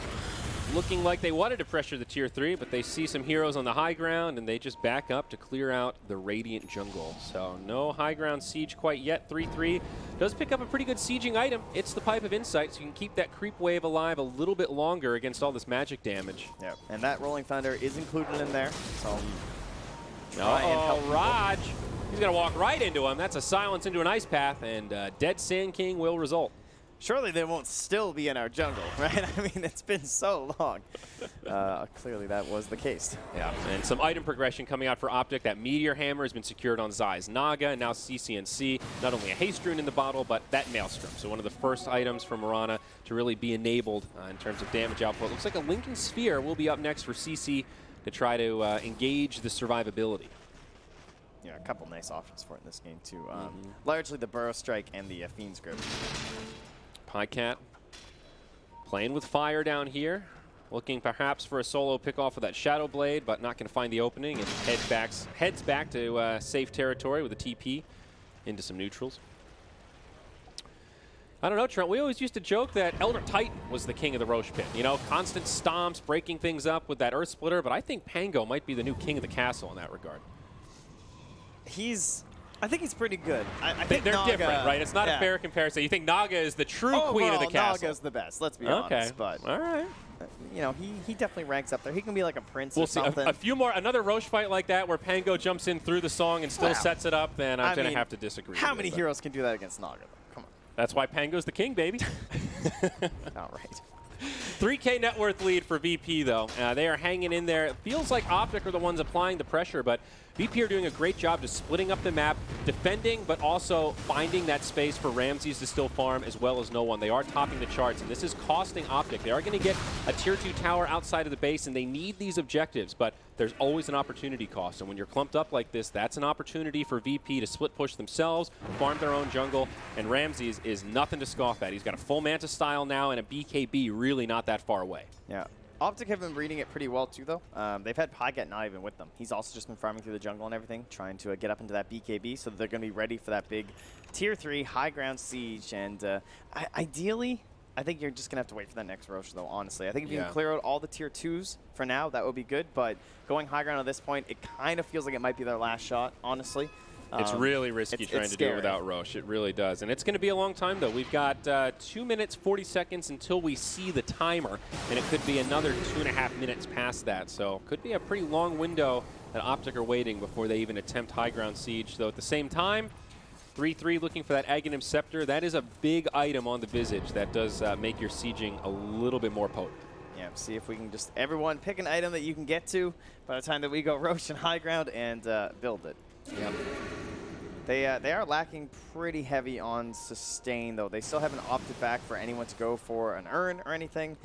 looking like they wanted to pressure the tier 3, but they see some heroes on the high ground, and they just back up to clear out the Radiant jungle. So no high ground siege quite yet. 3-3 does pick up a pretty good sieging item. It's the Pipe of Insight, so you can keep that creep wave alive a little bit longer against all this magic damage. Yeah, and that Rolling Thunder is included in there, so try and help people. Raj! He's going to walk right into him. That's a silence into an ice path, and Dead Sand King will result. Surely they won't still be in our jungle, right? I mean, it's been so long. Clearly that was the case. Yeah, and some item progression coming out for Optic. That Meteor Hammer has been secured on Zai's Naga, and now CCNC. Not only a haste rune in the bottle, but that Maelstrom. So one of the first items from Mirana to really be enabled in terms of damage output. Looks like a Lincoln Sphere will be up next for CC to try to engage the survivability. Yeah, a couple nice options for it in this game, too. Largely the Burrow Strike and the Fiend's Grip. Pycat playing with fire down here, looking perhaps for a solo pick-off with that Shadow Blade, but not going to find the opening, and heads back to safe territory with a TP into some neutrals. I don't know, Trent, we always used to joke that Elder Titan was the king of the Roche Pit. You know, constant stomps, breaking things up with that Earth Splitter, but I think Pango might be the new king of the castle in that regard. I think he's pretty good. I think they're Naga, different, right? It's not a fair comparison. You think Naga is the true queen of the castle? Naga's the best, let's be Okay. honest. But, all right. you know, he definitely ranks up there. He can be like a prince We'll or see. something. A few more, another Roche fight like that where Pango jumps in through the song and still sets it up, then I'm going to have to disagree. How many heroes can do that against Naga, though? Come on. That's why Pango's the king, baby. All right. 3K net worth lead for VP, though. They are hanging in there. It feels like Optic are the ones applying the pressure, but VP are doing a great job just splitting up the map, defending, but also finding that space for Ramses to still farm as well as no one. They are topping the charts, and this is costing Optic. They are going to get a tier 2 tower outside of the base, and they need these objectives, but there's always an opportunity cost. And when you're clumped up like this, that's an opportunity for VP to split push themselves, farm their own jungle, and Ramses is nothing to scoff at. He's got a full Manta style now and a BKB really not that far away. Yeah. Optic have been reading it pretty well, too, though. They've had Pycat not even with them. He's also just been farming through the jungle and everything, trying to get up into that BKB, so that they're going to be ready for that big Tier 3 high ground siege. And ideally, I think you're just going to have to wait for that next Roche, though, honestly. I think if you can clear out all the Tier 2s for now, that would be good. But going high ground at this point, it kind of feels like it might be their last shot, honestly. It's really risky trying to do it without Roche. It really does. And it's going to be a long time, though. We've got 2 minutes, 40 seconds until we see the timer, and it could be another 2.5 minutes past that. So could be a pretty long window that Optic are waiting before they even attempt high ground siege. Though at the same time, 3-3 looking for that Aghanim Scepter. That is a big item on the Visage that does make your sieging a little bit more potent. Yeah, see if we can just everyone pick an item that you can get to by the time that we go Roche and high ground and build it. Yep. They are lacking pretty heavy on sustain, though. They still haven't opted back for anyone to go for an urn or anything.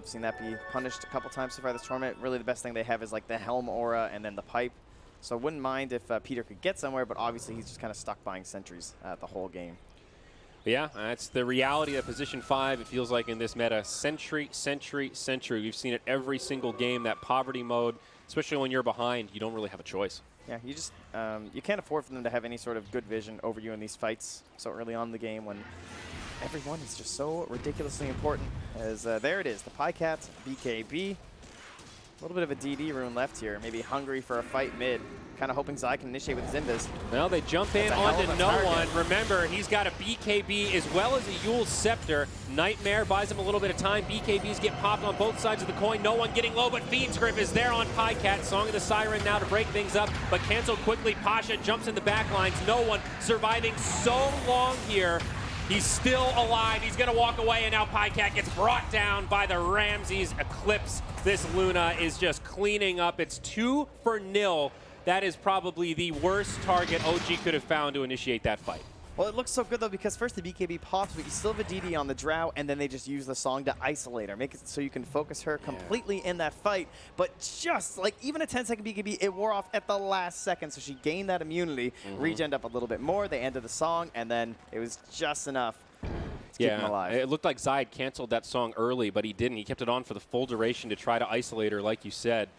Seen that be punished a couple times so far this tournament. Really, the best thing they have is like the Helm Aura and then the Pipe. So wouldn't mind if Peter could get somewhere, but obviously he's just kind of stuck buying sentries the whole game. Yeah, that's the reality of position 5. It feels like in this meta, sentry, sentry, sentry. We've seen it every single game, that poverty mode, especially when you're behind, you don't really have a choice. Yeah, you just you can't afford for them to have any sort of good vision over you in these fights so early on in the game when everyone is just so ridiculously important. As there it is, the Pycat BKB. A little bit of a DD rune left here, maybe hungry for a fight mid. Kind of hoping Zai can initiate with his Invis. Well, they jump in onto no one. Remember, he's got a BKB as well as a Yule's Scepter. Nightmare buys him a little bit of time. BKBs get popped on both sides of the coin. No one getting low, but Fiend's Grip is there on Pycat. Song of the Siren now to break things up, but canceled quickly. Pasha jumps in the back lines. No one surviving so long here. He's still alive. He's going to walk away, and now Pycat gets brought down by the Ramses Eclipse. This Luna is just cleaning up. It's 2-0. That is probably the worst target OG could have found to initiate that fight. Well, it looks so good, though, because first the BKB pops, but you still have a DD on the Drow, and then they just use the song to isolate her, make it so you can focus her completely in that fight. But just, like, even a 10-second BKB, it wore off at the last second, so she gained that immunity, regened up a little bit more, they ended the song, and then it was just enough to keep him alive. It looked like Zai had canceled that song early, but he didn't. He kept it on for the full duration to try to isolate her, like you said.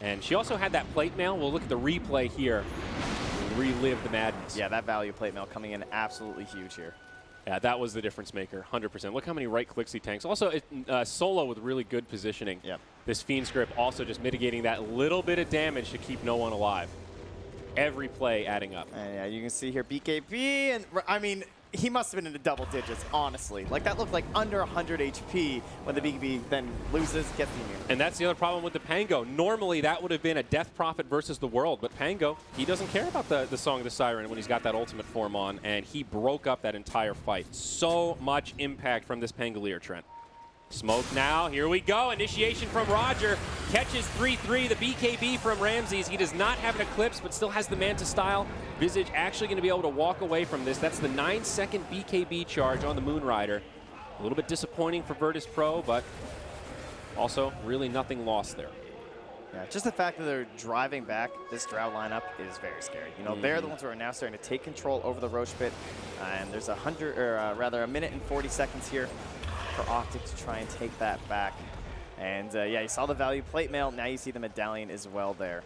And she also had that plate mail. We'll look at the replay here. Relive the madness. Yeah, that value plate mail coming in absolutely huge here. Yeah, that was the difference maker, 100%. Look how many right clicks he tanks. Also, Solo with really good positioning. Yep. This Fiend's Grip also just mitigating that little bit of damage to keep no one alive. Every play adding up. And yeah, you can see here BKB, and I mean, he must have been in the double digits, honestly. Like, that looked like under 100 HP when the BKB then loses, gets the immunity. And that's the other problem with the Pango. Normally, that would have been a Death Prophet versus the world, but Pango, he doesn't care about the Song of the Siren when he's got that ultimate form on, and he broke up that entire fight. So much impact from this Pangolier, Trent. Smoke now, here we go, initiation from Roger, catches 3-3, the BKB from Ramses. He does not have an Eclipse, but still has the Manta style. Visage actually going to be able to walk away from this. That's the 9-second BKB charge on the Moonrider. A little bit disappointing for Virtus.pro, but also really nothing lost there. Yeah, just the fact that they're driving back this Drow lineup is very scary. You know, they're the ones who are now starting to take control over the Roche pit, and there's a minute and 40 seconds here for Optic to try and take that back. And yeah, you saw the value plate mail. Now you see the medallion as well there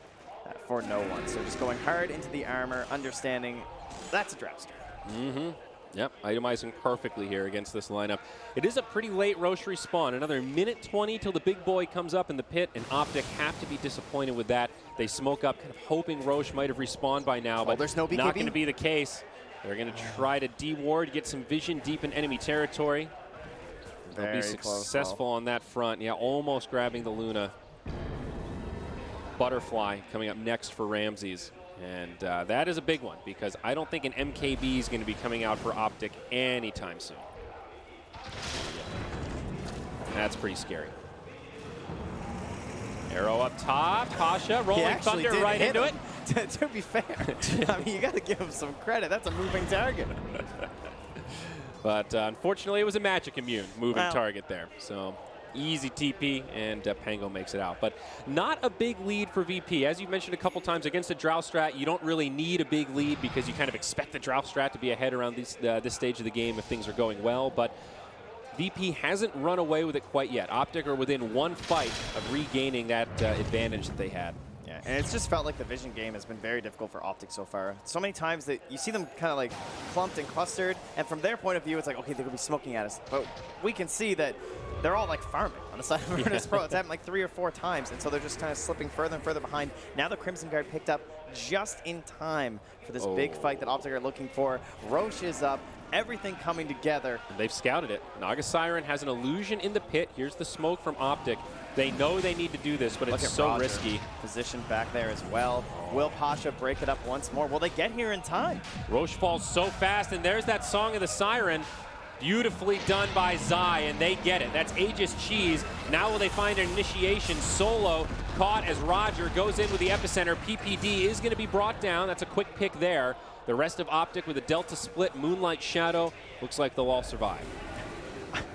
for no one. So just going hard into the armor, understanding that's a Drow strat. Yep, itemizing perfectly here against this lineup. It is a pretty late Roche respawn. Another minute 20 till the big boy comes up in the pit, and Optic have to be disappointed with that. They smoke up, kind of hoping Roche might have respawned by now, but there's no BKB. Not going to be the case. They're going to try to de-ward, get some vision deep in enemy territory. They'll be successful on that front. Yeah, almost grabbing the Luna. Butterfly coming up next for Ramses. And that is a big one because I don't think an MKB is going to be coming out for Optic anytime soon. That's pretty scary. Arrow up top. Pasha rolling thunder right into it. To be fair, I mean, you got to give him some credit. That's a moving target. But unfortunately, it was a magic immune moving target there. So easy TP, and Pango makes it out. But not a big lead for VP. As you mentioned a couple times, against a Drow strat, you don't really need a big lead because you kind of expect the Drow strat to be ahead around this stage of the game if things are going well. But VP hasn't run away with it quite yet. Optic are within one fight of regaining that advantage that they had. Yeah, and it's just felt like the vision game has been very difficult for Optic so far. So many times that you see them kind of like clumped and clustered, and from their point of view, it's like, okay, they're going to be smoking at us. But we can see that they're all like farming on the side of Virtus.pro. It's happened like 3 or 4 times, and so they're just kind of slipping further and further behind. Now the Crimson Guard picked up just in time for this big fight that Optic are looking for. Roche is up. Everything coming together. And they've scouted it. Naga Siren has an illusion in the pit. Here's the smoke from Optic. They know they need to do this, but it's so risky. Positioned back there as well. Will Pasha break it up once more? Will they get here in time? Roche falls so fast, and there's that Song of the Siren. Beautifully done by Zai, and they get it. That's Aegis Cheese. Now will they find an initiation? Solo caught as Roger goes in with the epicenter. PPD is going to be brought down. That's a quick pick there. The rest of Optic with a Delta split, Moonlight Shadow. Looks like they'll all survive.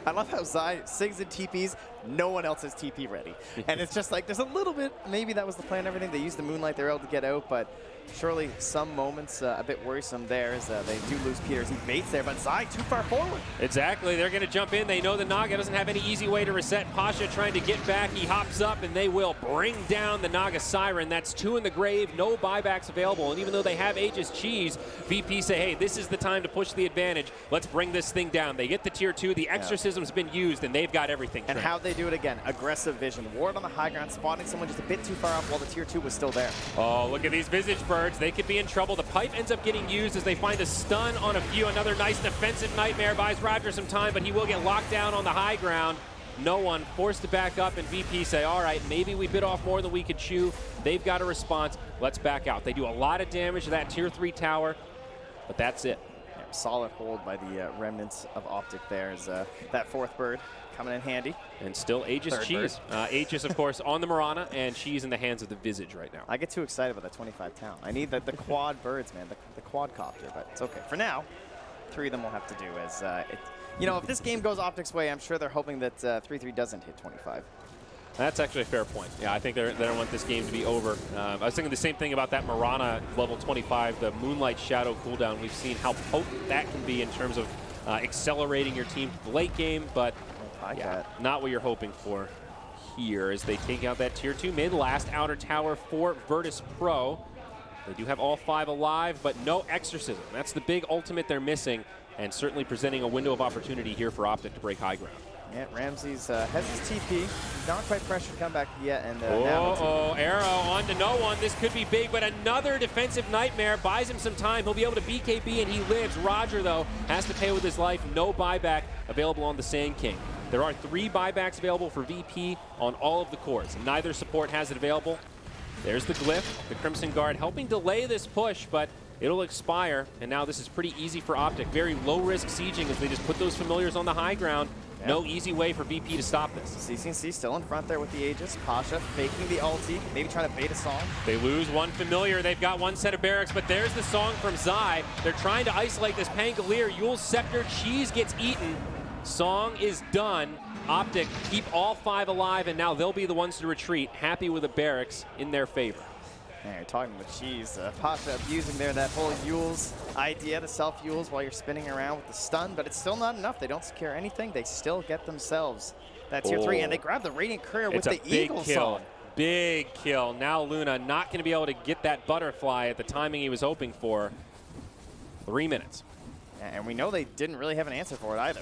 I love how Zai sings and TPs. No one else is TP ready. And it's just like, there's a little bit, maybe that was the plan and everything. They used the Moonlight, they were able to get out, but surely some moments a bit worrisome there as they do lose Peters. He baits there, but Zai too far forward. Exactly. They're going to jump in. They know the Naga doesn't have any easy way to reset. Pasha trying to get back. He hops up, and they will bring down the Naga Siren. That's 2 in the grave. No buybacks available. And even though they have Aegis Cheese, VP say, hey, this is the time to push the advantage. Let's bring this thing down. They get the tier 2. The Exorcism's been used, and they've got everything. And how'd they do it again? Aggressive vision. Ward on the high ground, spotting someone just a bit too far up while the tier 2 was still there. Oh, look at these Visage Birds. They could be in trouble. The pipe ends up getting used as they find a stun on a few. Another nice defensive nightmare buys Roger some time, but he will get locked down on the high ground. No one forced to back up, and VP say, all right, maybe we bit off more than we could chew. They've got a response. Let's back out. They do a lot of damage to that tier 3 tower, but that's it. Yeah, solid hold by the remnants of Optic there as that 4th bird coming in handy. And still Aegis Cheese. Aegis, of course, on the Mirana, and Cheese in the hands of the Visage right now. I get too excited about that 25 talent. I need the quad birds, man, the quad copter, but it's okay. For now, 3 of them will have to do. As you know, if this game goes Optic's way, I'm sure they're hoping that 3-3 doesn't hit 25. That's actually a fair point. Yeah, I think they don't want this game to be over. I was thinking the same thing about that Mirana level 25, the Moonlight Shadow cooldown. We've seen how potent that can be in terms of accelerating your team to the late game, but yeah, not what you're hoping for here as they take out that tier 2 mid. Last outer tower for Virtus.pro. They do have all 5 alive, but no Exorcism. That's the big ultimate they're missing, and certainly presenting a window of opportunity here for Optic to break high ground. Yeah, Ramses has his TP. He's not quite pressured comeback yet, and now Arrow on to no one. This could be big, but another defensive nightmare buys him some time. He'll be able to BKB, and he lives. Roger, though, has to pay with his life. No buyback available on the Sand King. There are 3 buybacks available for VP on all of the cores. Neither support has it available. There's the Glyph, the Crimson Guard, helping delay this push, but it'll expire, and now this is pretty easy for Optic. Very low-risk sieging as they just put those familiars on the high ground. Yep. No easy way for VP to stop this. CCNC still in front there with the Aegis. Pasha faking the ulti, maybe trying to bait a song. They lose one familiar. They've got 1 set of barracks, but there's the song from Zai. They're trying to isolate this Pangolier. Yule's Scepter, Cheese gets eaten. Song is done. Optic keep all 5 alive, and now they'll be the ones to retreat, happy with the barracks in their favor. Yeah, you're talking with Cheese. Pasha abusing there that whole Yule's idea, the self-Yules while you're spinning around with the stun, but it's still not enough. They don't secure anything. They still get themselves that tier 3, and they grab the Radiant Courier with the Eagle song. Big kill. Now Luna not going to be able to get that butterfly at the timing he was hoping for. 3 minutes. Yeah, and we know they didn't really have an answer for it either.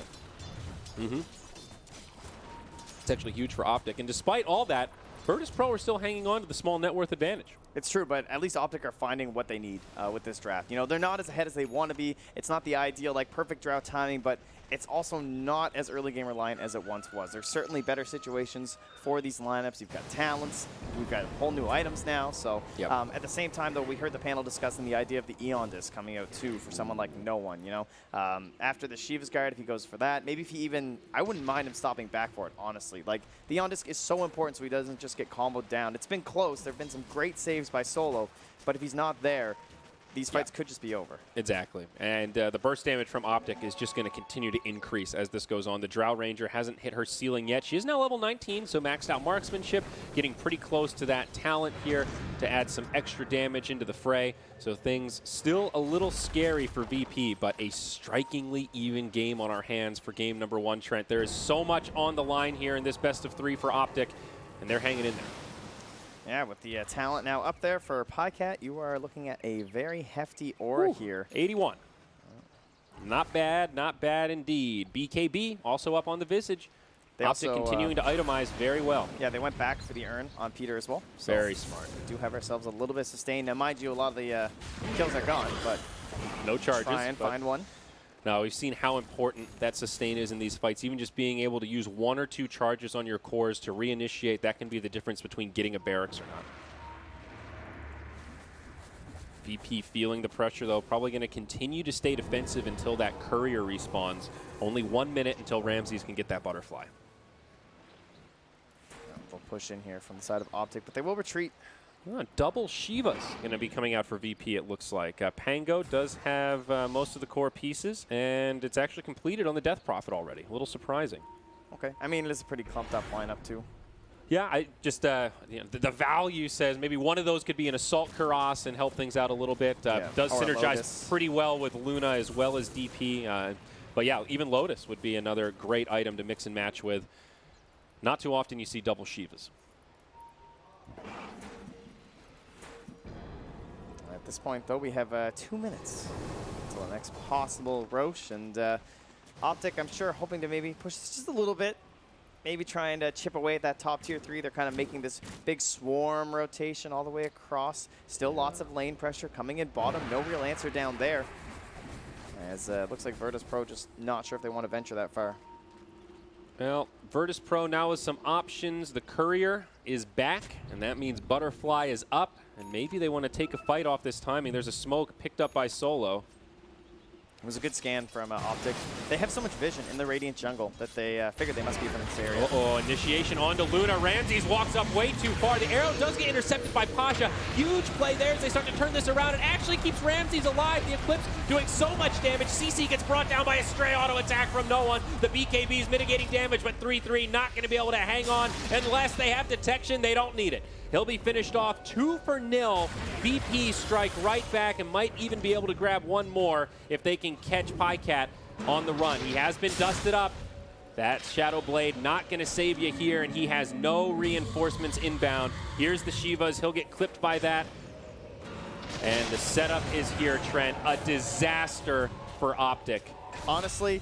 It's actually huge for Optic, and despite all that, Virtus.pro are still hanging on to the small net worth advantage. It's true, but at least Optic are finding what they need with this draft. You know, they're not as ahead as they want to be. It's not the ideal, like, perfect draft timing, but it's also not as early game reliant as it once was. There's certainly better situations for these lineups. You've got talents. We've got whole new items now. So at the same time, though, we heard the panel discussing the idea of the Eon Disc coming out, too, for someone like No One, you know. After the Shiva's Guard, if he goes for that, maybe if he even, I wouldn't mind him stopping back for it, honestly. Like, the Eon Disc is so important so he doesn't just get comboed down. It's been close. There have been some great saves by Solo, but if he's not there, these fights could just be over. Exactly. And the burst damage from Optic is just going to continue to increase as this goes on. The Drow Ranger hasn't hit her ceiling yet. She is now level 19, so maxed out marksmanship, getting pretty close to that talent here to add some extra damage into the fray. So things still a little scary for VP, but a strikingly even game on our hands for game number 1, Trent. There is so much on the line here in this best of 3 for Optic, and they're hanging in there. Yeah, with the talent now up there for Pycat, you are looking at a very hefty aura here. 81. Not bad indeed. BKB also up on the Visage. They Optic also continuing to itemize very well. Yeah, they went back for the urn on Peter as well. So very smart. We do have ourselves a little bit sustained. Now, mind you, a lot of the kills are gone, but no charges. Try and find one. Now, we've seen how important that sustain is in these fights. Even just being able to use 1 or 2 charges on your cores to reinitiate, that can be the difference between getting a barracks or not. VP feeling the pressure, though, probably going to continue to stay defensive until that courier respawns. Only 1 minute until Ramses can get that butterfly. They'll push in here from the side of Optic, but they will retreat. Double Shiva's going to be coming out for VP, it looks like. Pango does have most of the core pieces, and it's actually completed on the Death Prophet already. A little surprising. Okay. I mean, it is a pretty clumped up lineup, too. Yeah, I just, you know, the value says maybe one of those could be an Assault Kuras and help things out a little bit. Does synergize pretty well with Luna as well as DP. But yeah, even Lotus would be another great item to mix and match with. Not too often you see double Shivas. At this point, though, we have 2 minutes until the next possible Roche. And Optic, I'm sure, hoping to maybe push this just a little bit. Maybe trying to chip away at that top tier 3. They're kind of making this big swarm rotation all the way across. Still lots of lane pressure coming in bottom. No real answer down there. As it looks like Virtus.pro just not sure if they want to venture that far. Well, Virtus.pro now with some options. The Courier is back, and that means Butterfly is up. And maybe they want to take a fight off this timing. There's a smoke picked up by Solo. It was a good scan from Optic. They have so much vision in the Radiant jungle that they figured they must be from this area. Uh-oh, initiation onto Luna. Ramses walks up way too far. The arrow does get intercepted by Pasha. Huge play there as they start to turn this around. It actually keeps Ramses alive. The Eclipse doing so much damage. CC gets brought down by a stray auto attack from no one. The BKB's mitigating damage, but 3-3 not going to be able to hang on unless they have detection. They don't need it. He'll be finished off 2-0. VP strike right back and might even be able to grab one more if they can catch Pycat on the run. He has been dusted up. That Shadow Blade not going to save you here, and he has no reinforcements inbound. Here's the Shivas. He'll get clipped by that. And the setup is here, Trent. A disaster for Optic. Honestly,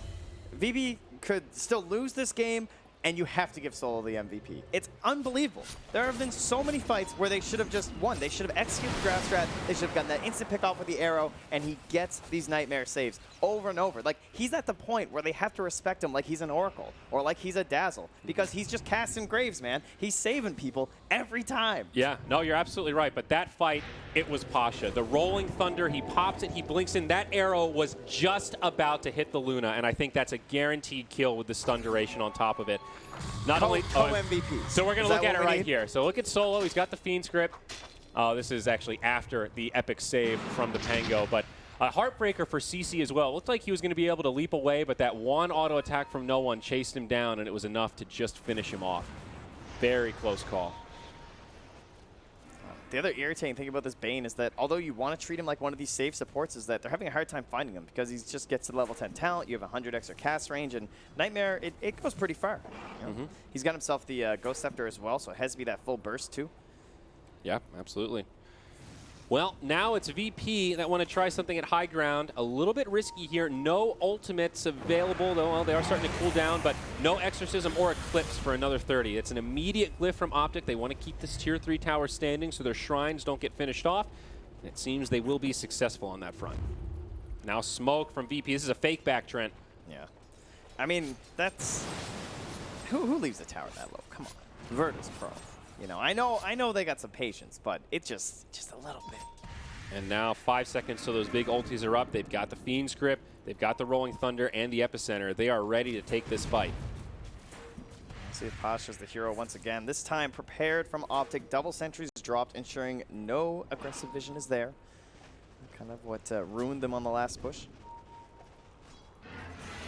VB could still lose this game, and you have to give Solo the MVP. It's unbelievable. There have been so many fights where they should have just won. They should have executed the grab strat. They should have gotten that instant pick off with the arrow, and he gets these nightmare saves over and over. Like, he's at the point where they have to respect him like he's an Oracle or like he's a Dazzle, because he's just casting graves, man. He's saving people every time. Yeah, no, you're absolutely right. But that fight, it was Pasha. The Rolling Thunder, he pops it, he blinks in. That arrow was just about to hit the Luna, and I think that's a guaranteed kill with the stun duration on top of it. Not only MVP. So we're going to look at it right here. So look at Solo. He's got the Fiend script. Oh, this is actually after the epic save from the Pango. But a heartbreaker for CC as well. It looked like he was going to be able to leap away, but that one auto attack from no one chased him down, and it was enough to just finish him off. Very close call. The other irritating thing about this Bane is that although you want to treat him like one of these safe supports, is that they're having a hard time finding him because he just gets to the level 10 talent, you have 100 extra cast range, and Nightmare, it goes pretty far. You know? He's got himself the Ghost Scepter as well, so it has to be that full burst too. Yeah, absolutely. Well, now it's VP that want to try something at high ground. A little bit risky here. No ultimates available, though. Well, they are starting to cool down, but no Exorcism or Eclipse for another 30. It's an immediate glyph from Optic. They want to keep this Tier 3 tower standing so their shrines don't get finished off. And it seems they will be successful on that front. Now smoke from VP. This is a fake back, Trent. Yeah. I mean, that's... Who leaves the tower that low? Come on. Virtus.pro. You know, I know they got some patience, but it's just a little bit. And now 5 seconds till those big ultis are up. They've got the Fiend script, they've got the Rolling Thunder, and the Epicenter. They are ready to take this fight. Let's see if Pasha's the hero once again. This time prepared from Optic. Double sentries dropped, ensuring no aggressive vision is there. Kind of what ruined them on the last push.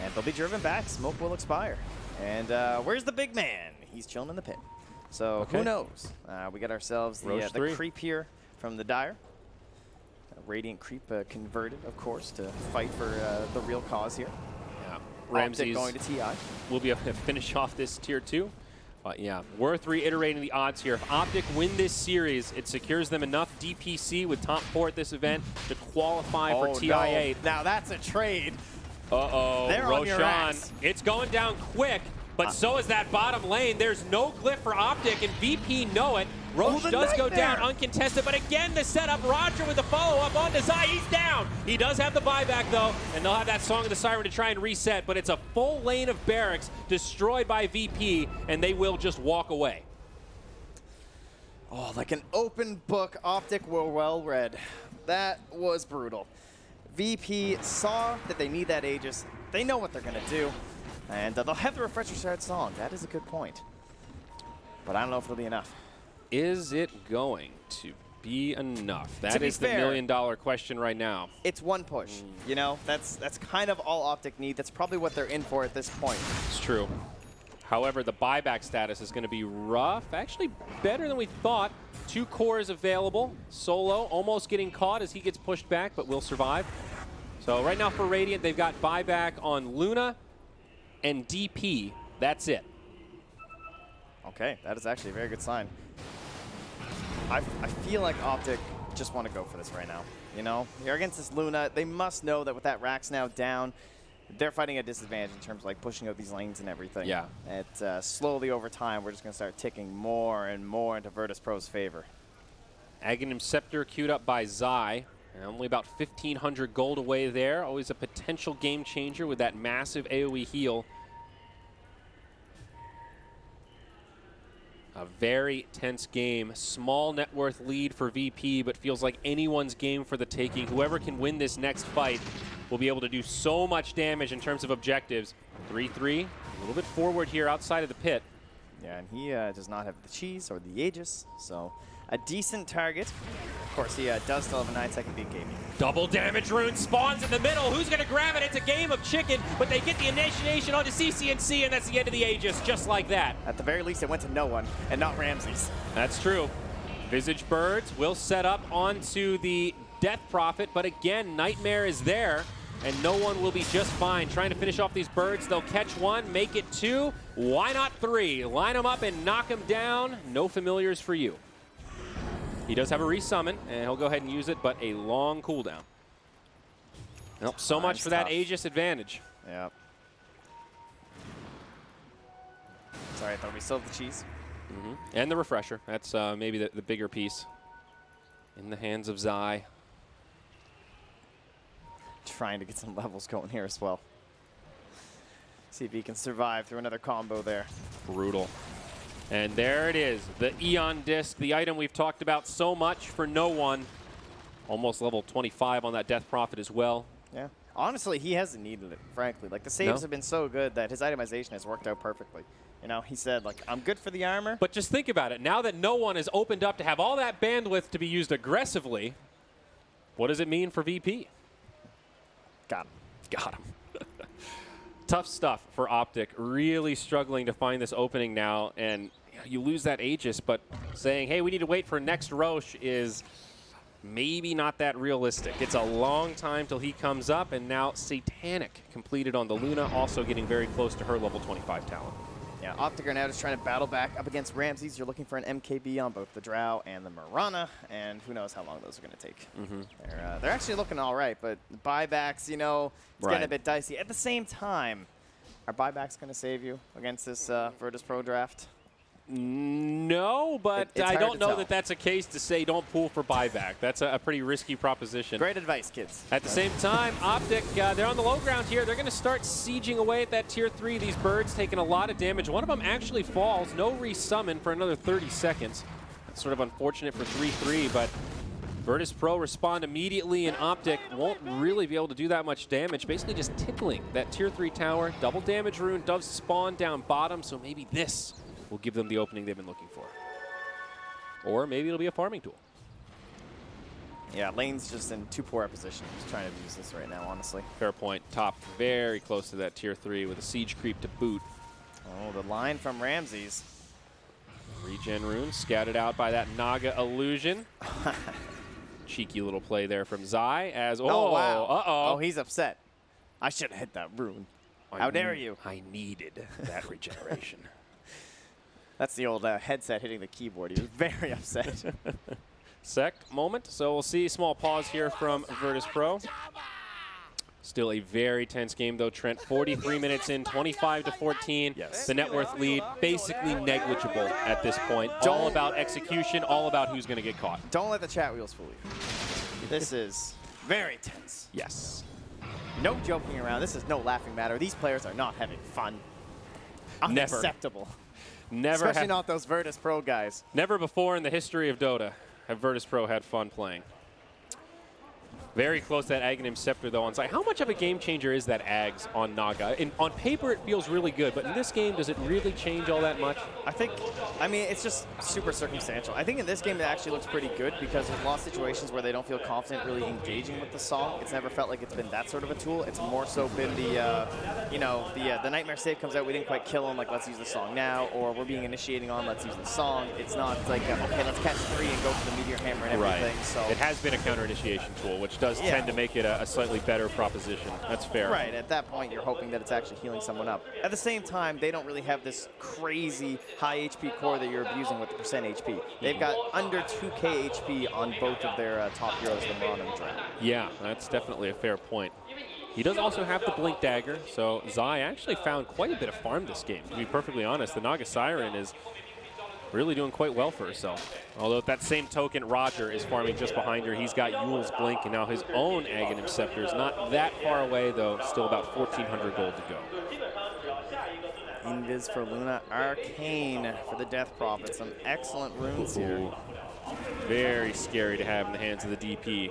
And they'll be driven back. Smoke will expire. And where's the big man? He's chilling in the pit. So who knows? We got ourselves the creep here from the Dire. Radiant creep converted, of course, to fight for the real cause here. Yeah, Ramses going to TI. Will be able to finish off this Tier 2. But yeah, worth reiterating the odds here. If Optic win this series, it secures them enough DPC with top 4 at this event to qualify for TI8. No. Now that's a trade. Uh-oh, They're on your Roshan. ass. It's going down quick. But so is that bottom lane. There's no glyph for Optic, and VP know it. Roche does go down uncontested, but again, the setup. Roger with the follow-up onto Zai. He's down. He does have the buyback, though, and they'll have that Song of the Siren to try and reset, but it's a full lane of barracks destroyed by VP, and they will just walk away. Oh, like an open book. Optic were well read. That was brutal. VP saw that they need that Aegis. They know what they're going to do. And they'll have the Refresher Shard song. That is a good point. But I don't know if it'll be enough. Is it going to be enough? That is the fair, million-dollar question right now. It's one push. You know, that's kind of all Optic need. That's probably what they're in for at this point. It's true. However, the buyback status is going to be rough. Actually, better than we thought. 2 cores available. Solo almost getting caught as he gets pushed back, but will survive. So right now for Radiant, they've got buyback on Luna and DP. That's it. Okay, that is actually a very good sign. I feel like Optic just want to go for this right now. You know, you're against this Luna. They must know that with that Rax now down, they're fighting a disadvantage in terms of like pushing out these lanes and everything. Yeah. It slowly over time, we're just going to start ticking more and more into Virtus.pro's favor. Aghanim Scepter queued up by Zai. And only about 1,500 gold away there. Always a potential game changer with that massive AoE heal. A very tense game. Small net worth lead for VP, but feels like anyone's game for the taking. Whoever can win this next fight will be able to do so much damage in terms of objectives. 3-3, a little bit forward here outside of the pit. Yeah, and he does not have the cheese or the Aegis, so a decent target. Of course, he does still have a 9-second beat gaming. Double damage rune spawns in the middle. Who's going to grab it? It's a game of chicken, but they get the initiation onto CCNC, and that's the end of the Aegis, just like that. At the very least, it went to no one, and not Ramses. That's true. Visage Birds will set up onto the Death Prophet, but again, Nightmare is there, and no one will be just fine. Trying to finish off these birds. They'll catch one, make it 2. Why not 3? Line them up and knock them down. No familiars for you. He does have a resummon, and he'll go ahead and use it, but a long cooldown. Nope, so much for that Aegis advantage. Yeah. Sorry, I thought we still have the cheese. And the refresher. That's maybe the bigger piece. In the hands of Zai. Trying to get some levels going here as well. See if he can survive through another combo there. Brutal. And there it is, the Eon Disc, the item we've talked about so much for no one. Almost level 25 on that Death Prophet as well. Yeah. Honestly, he hasn't needed it, frankly. Like, the saves have been so good that his itemization has worked out perfectly. You know, he said, like, I'm good for the armor. But just think about it. Now that no one is opened up to have all that bandwidth to be used aggressively, what does it mean for VP? Got him. Got him. Tough stuff for Optic. Really struggling to find this opening now. And you lose that Aegis, but saying, hey, we need to wait for next Roche is maybe not that realistic. It's a long time till he comes up, and now Satanic completed on the Luna, also getting very close to her level 25 talent. Yeah, Optic are now just trying to battle back up against Ramses. You're looking for an MKB on both the Drow and the Mirana, and who knows how long those are going to take. They're actually looking all right, but buybacks, you know, it's getting a bit dicey. At the same time, are buybacks going to save you against this Virtus.pro draft? No, but I don't know that that's a case to say don't pull for buyback. That's a pretty risky proposition. Great advice, kids. At the same time, Optic, they're on the low ground here. They're going to start sieging away at that tier 3. These birds taking a lot of damage. One of them actually falls. No resummon for another 30 seconds. That's sort of unfortunate for 3-3, but Virtus.pro respond immediately, and Optic won't really be able to do that much damage. Basically just tickling that tier 3 tower. Double damage rune does spawn down bottom, so maybe this will give them the opening they've been looking for. Or maybe it'll be a farming tool. Yeah, lane's just in too poor a position. Just trying to use this right now, honestly. Fair point. Top very close to that tier 3 with a siege creep to boot. Oh, the line from Ramses. Regen rune scouted out by that Naga illusion. Cheeky little play there from Zai as, oh wow. Oh, he's upset. I should have hit that rune. How dare you? I needed that regeneration. That's the old headset hitting the keyboard. He was very upset. Sec moment. So we'll see a small pause here from Virtus.pro. Still a very tense game, though, Trent. 43 minutes in, 25-14. Yes. The net worth lead basically negligible at this point. All about execution, all about who's going to get caught. Don't let the chat wheels fool you. This is very tense. Yes. No joking around. This is no laughing matter. These players are not having fun. Never. Unacceptable. Never. Especially not those Virtus.pro guys. Never before in the history of Dota have Virtus.pro had fun playing. Very close to that Aghanim Scepter, though, on site. How much of a game changer is that Ags on Naga? On paper, it feels really good, but in this game, does it really change all that much? I mean, it's just super circumstantial. I think in this game, it actually looks pretty good because there's a lot of situations where they don't feel confident really engaging with the song. It's never felt like it's been that sort of a tool. It's more so been the, the Nightmare save comes out, we didn't quite kill him, like, let's use the song now, or we're being initiating on, let's use the song. It's not like, okay, let's catch 3 and go for the Meteor Hammer and everything. Right. So it has been a counter-initiation tool, which does tend to make it a slightly better proposition. That's fair. Right, at that point, you're hoping that it's actually healing someone up. At the same time, they don't really have this crazy high HP core that you're abusing with the percent HP. They've got under 2k HP on both of their top heroes, the Mirana and the Drow. Yeah, that's definitely a fair point. He does also have the Blink Dagger, so Zai actually found quite a bit of farm this game. To be perfectly honest, the Naga Siren is really doing quite well for herself. Although at that same token, Roger is farming just behind her. He's got Yule's Blink and now his own Aghanim Scepter is not that far away, though. Still about 1,400 gold to go. Invis for Luna, Arcane for the Death Prophet. Some excellent runes here. Very scary to have in the hands of the DP.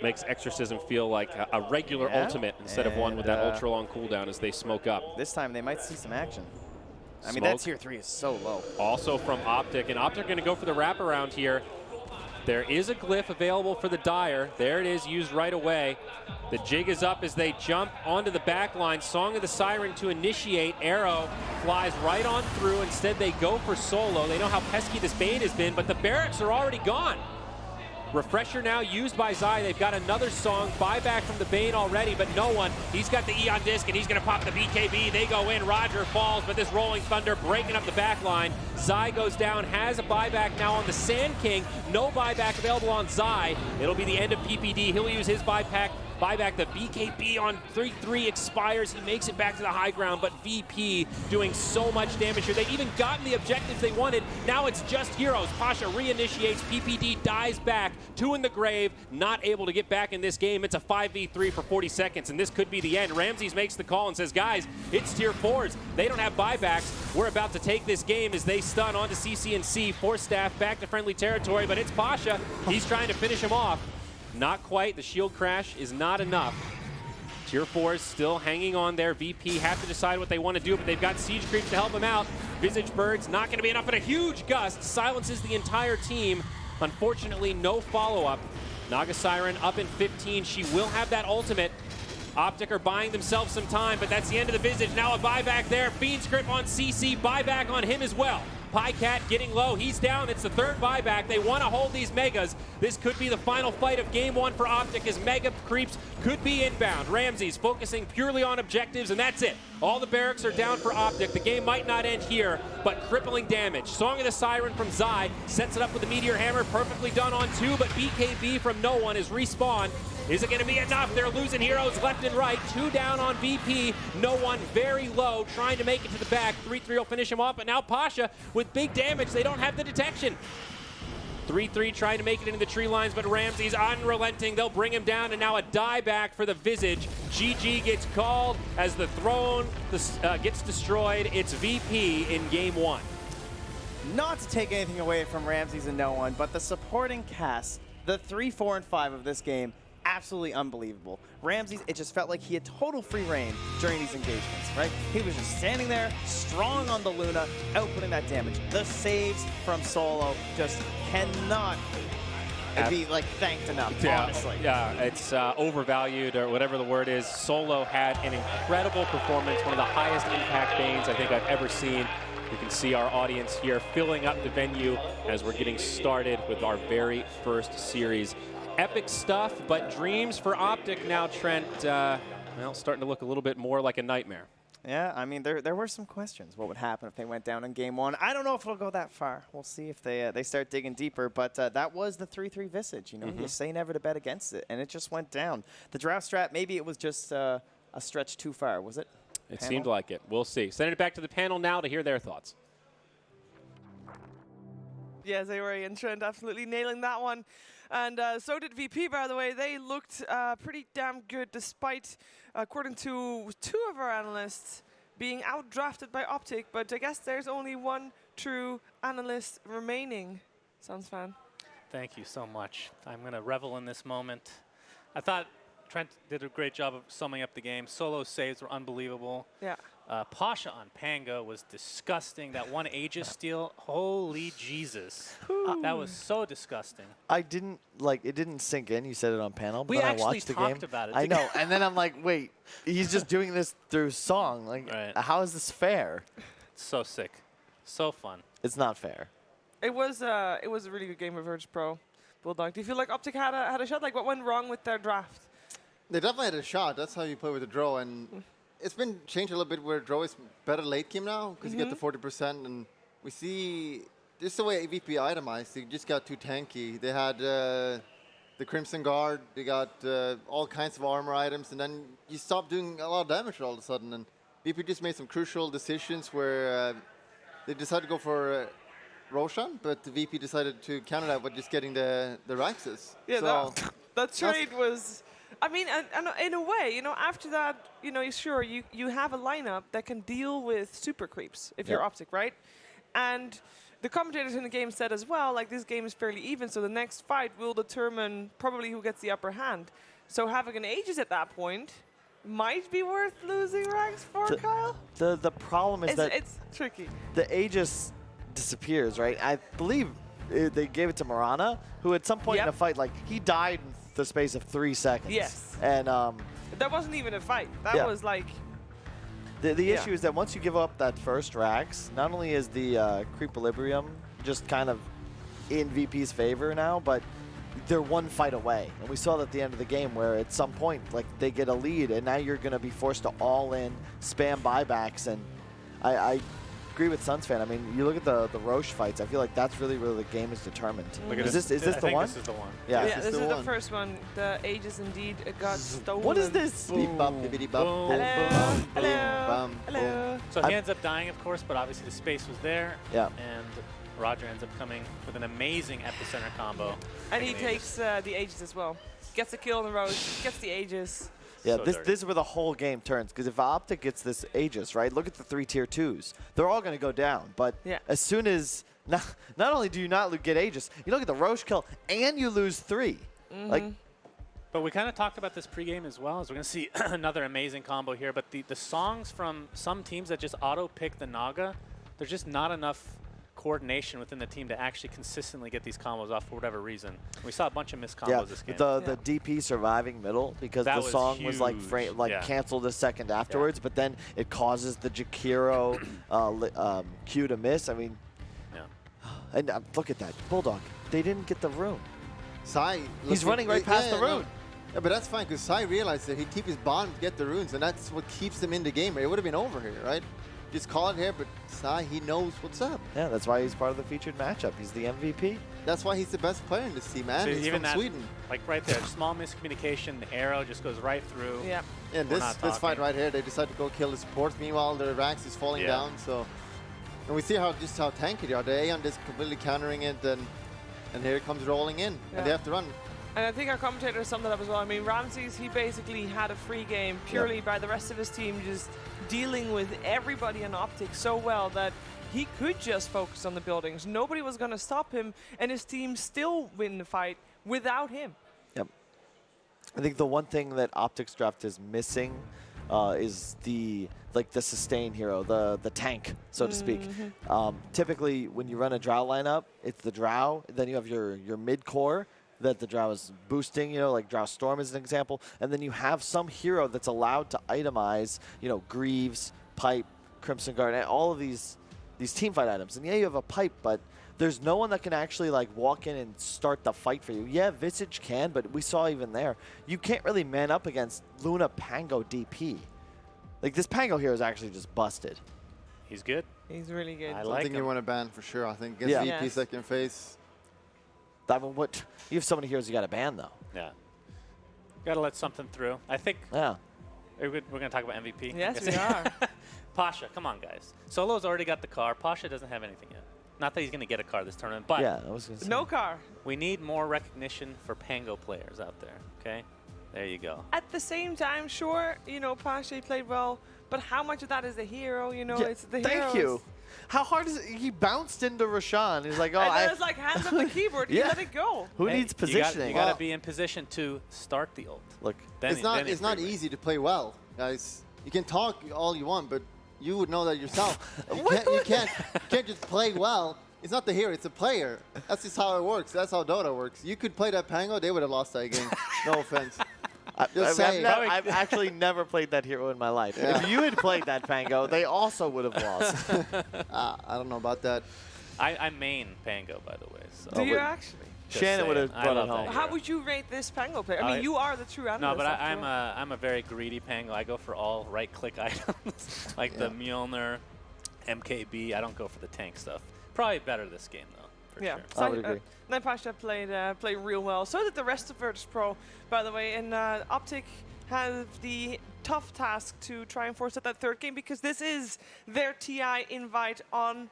Makes Exorcism feel like a regular ultimate instead of one with that ultra long cooldown as they smoke up. This time they might see some action. I mean, Smoke. that tier 3 is so low. Also from Optic, and Optic going to go for the wraparound here. There is a glyph available for the Dire. There it is, used right away. The jig is up as they jump onto the back line. Song of the Siren to initiate. Arrow flies right on through. Instead, they go for Solo. They know how pesky this Bane has been, but the barracks are already gone. Refresher now used by Zai. They've got another Song. Buyback from the Bane already, but no one. He's got the Eon Disc, and he's going to pop the BKB. They go in. Roger falls, but this Rolling Thunder breaking up the back line. Zai goes down, has a buyback now on the Sand King. No buyback available on Zai. It'll be the end of PPD. He'll use his buyback. The BKB on 3-3 expires. He makes it back to the high ground, but VP doing so much damage here. They've even gotten the objectives they wanted. Now it's just heroes. Pasha reinitiates. PPD dies back. 2 in the grave. Not able to get back in this game. It's a 5v3 for 40 seconds, and this could be the end. Ramses makes the call and says, guys, it's tier 4s. They don't have buybacks. We're about to take this game as they stun onto CCNC. Force staff back to friendly territory, but it's Pasha. He's trying to finish him off. Not quite. The shield crash is not enough. Tier 4 is still hanging on there. VP have to decide what they want to do, but they've got siege creeps to help them out. Visage Bird's not going to be enough, but a huge gust silences the entire team. Unfortunately, no follow-up. Naga Siren up in 15. She will have that ultimate. Optic are buying themselves some time, but that's the end of the Visage. Now a buyback there. Fiend's Grip on CC. Buyback on him as well. Pycat getting low. He's down. It's the 3rd buyback. They want to hold these Megas. This could be the final fight of Game 1 for Optic as Mega creeps could be inbound. Ramses focusing purely on objectives, and that's it. All the barracks are down for Optic. The game might not end here, but crippling damage. Song of the Siren from Zai sets it up with the Meteor Hammer. Perfectly done on 2, but BKB from no one is respawned. Is it going to be enough? They're losing heroes left and right. 2 down on VP. No one very low, trying to make it to the back. 3-3 will finish him off, but now Pasha with big damage. They don't have the detection. 3-3 trying to make it into the tree lines, but Ramsey's unrelenting. They'll bring him down, and now a die back for the Visage. GG gets called as the throne gets destroyed. It's VP in Game 1. Not to take anything away from Ramses and no one, but the supporting cast, the 3, 4, and 5 of this game, absolutely unbelievable. Ramses, it just felt like he had total free reign during these engagements, right? He was just standing there, strong on the Luna, outputting that damage. The saves from Solo just cannot be like thanked enough, honestly. Yeah, it's overvalued or whatever the word is. Solo had an incredible performance, one of the highest impact Banes I think I've ever seen. You can see our audience here filling up the venue as we're getting started with our very first series. Epic stuff, but dreams for Optic now, Trent, well, starting to look a little bit more like a nightmare. Yeah, I mean, there were some questions. What would happen if they went down in Game 1? I don't know if it'll go that far. We'll see if they start digging deeper, but that was the 3-3 Visage. You know, you say never to bet against it, and it just went down. The draft strat, maybe it was just a stretch too far, was it? It seemed like it. We'll see. Sending it back to the panel now to hear their thoughts. Yeah, Zayori and Trent absolutely nailing that one. And so did VP, by the way. They looked pretty damn good despite, according to 2 of our analysts, being outdrafted by Optic. But I guess there's only one true analyst remaining. Sounds fun. Thank you so much. I'm going to revel in this moment. I thought Trent did a great job of summing up the game. Solo saves were unbelievable. Yeah. Pasha on Pango was disgusting. That one Aegis steal, holy Jesus. That was so disgusting. I didn't, it didn't sink in. You said it on panel, but We then I actually watched the game. talked about it I know, together. and then I'm like, wait, he's just doing this through song. Like, Right. how is this fair? It's so sick. So fun. It's not fair. It was a really good game of Virtus.pro. Bulldog, do you feel like Optic had a shot? Like, what went wrong with their draft? They definitely had a shot. That's how you play with the draw. And it's been changed a little bit where draw is better late game now because you get the 40%. And we see this is the way AVP itemized. They just got too tanky. They had the Crimson Guard. They got all kinds of armor items. And then you stop doing a lot of damage all of a sudden. And VP just made some crucial decisions where they decided to go for Roshan, but the VP decided to counter that by just getting the Ryxes. Yeah, so that trade was... I mean, and in a way, you know, after that, you know, sure, you have a lineup that can deal with super creeps if you're Optic, right? And the commentators in the game said as well, like, this game is fairly even, so the next fight will determine probably who gets the upper hand. So having an Aegis at that point might be worth losing ranks for, Kyle. The problem is that it's tricky. the Aegis disappears, right? I believe they gave it to Marana, who at some point in a fight, like, he died in the space of 3 seconds. Yes. And that wasn't even a fight. That was like... The issue is that once you give up that first Rax, not only is the Creequilibrium just kind of in VP's favor now, but they're one fight away. And we saw that at the end of the game where at some point, like, they get a lead, and now you're going to be forced to all in, spam buybacks. And I agree with Suns fan. I mean, you look at the Roche fights, I feel like that's really where the game is determined. Look at Is this the one? This is the one. Yeah. Yeah, this is the first one. The Aegis indeed got stolen. What is this? Beep bop, bibbidi bop. Boom. Boom, Hello. boom, Hello. bum, Hello. So he ends up dying, of course, but obviously the space was there. Yeah. And Roger ends up coming with an amazing epicenter combo. And he taking takes the Aegis as well. Gets a kill on the Roche, gets the Aegis. Yeah, So this dirty. is where the whole game turns. Because if Optic gets this Aegis, right, look at the 3 tier 2s. They're all going to go down. But as soon as, not only do you not get Aegis, you look at the Roche kill, and you lose 3. Like, But we kind of talked about this pregame as well, as we're going to see another amazing combo here. But the songs from some teams that just auto-pick the Naga, there's just not enough coordination within the team to actually consistently get these combos off for whatever reason. We saw a bunch of missed combos this game. the DP surviving middle because That the was song was like huge. canceled a second afterwards, but then it causes the Jakiro Q to miss. I mean, and look at that Bulldog. They didn't get the rune. Sai, He's running right past the rune. Yeah, but that's fine because Sai realized that he'd keep his bottom to get the runes, and that's what keeps him in the game. It would have been over here, right? Just call it here, but Sai, he knows what's up. Yeah, that's why he's part of the featured matchup. He's the MVP. That's why he's the best player in this team, man. So He's even from that, Sweden. like right there, small miscommunication, the arrow just goes right through. Yeah. And We're this not fight talking. right here, they decide to go kill the support. Meanwhile, the Rax is falling down. So, and we see just how tanky they are. The Aeon is completely countering it, and here it comes rolling in, and they have to run. And I think our commentator summed it up as well. I mean, Ramses, he basically had a free game purely by the rest of his team just dealing with everybody in Optic so well that he could just focus on the buildings. Nobody was going to stop him, and his team still win the fight without him. Yep. I think the one thing that Optic's draft is missing is the sustain hero, the tank, so to speak. Typically, when you run a Drow lineup, it's the Drow, then you have your mid core that the Drow is boosting, you know, like Drow Storm is an example, and then you have some hero that's allowed to itemize, you know, Greaves, Pipe, Crimson Guard, and all of these teamfight items. And yeah, you have a Pipe, but there's no one that can actually like walk in and start the fight for you. Yeah, Visage can, but we saw even there, you can't really man up against Luna Pango DP. Like, this Pango hero is actually just busted. He's good. He's really good. I I like think him. you want to ban for sure. I think against VP Yes. second phase. I mean, you have so many heroes you got to ban, though. Yeah. Got to let something through. I think Yeah. we're going to talk about MVP. Yes, I we guess. are. Pasha, come on, guys. Solo's already got the car. Pasha doesn't have anything yet. Not that he's going to get a car this tournament, but Yeah, I was gonna say. No car. we need more recognition for Pango players out there, okay? There you go. At the same time, sure, you know, Pache played well, but how much of that is the hero? You know, Yeah, it's the thank heroes. you. How hard is it? He bounced into Rashawn. He's like, oh, And then it's like hands up the keyboard. You Yeah. let it go. who Hey, needs positioning? You got Well- to be in position to start the ult. Look, Then It's not easy to play well, guys. You can talk all you want, but you would know that yourself. You can't just play well. It's not the hero, it's a player. That's just how it works. That's how Dota works. You could play that Pango, they would have lost that game. No offense. Just saying. I've actually never played that hero in my life. Yeah. If you had played that Pango, they also would have lost. I don't know about that. I main Pango, by the way. So. Do you wait. actually? Just Shannon would have saying. I brought it love that home. hero. How would you rate this Pango player? I mean, you are the true analyst. No, but after all. I'm a very greedy Pango. I go for all right-click items, like the Mjolnir, MKB. I don't go for the tank stuff. Probably better this game, though, for Yeah, sure. I would agree. Then Pasha played real well. So did the rest of Virtus.pro, by the way. And Optic have the tough task to try and force out that third game because this is their TI invite on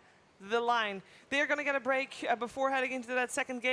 the line. They're going to get a break before heading into that second game.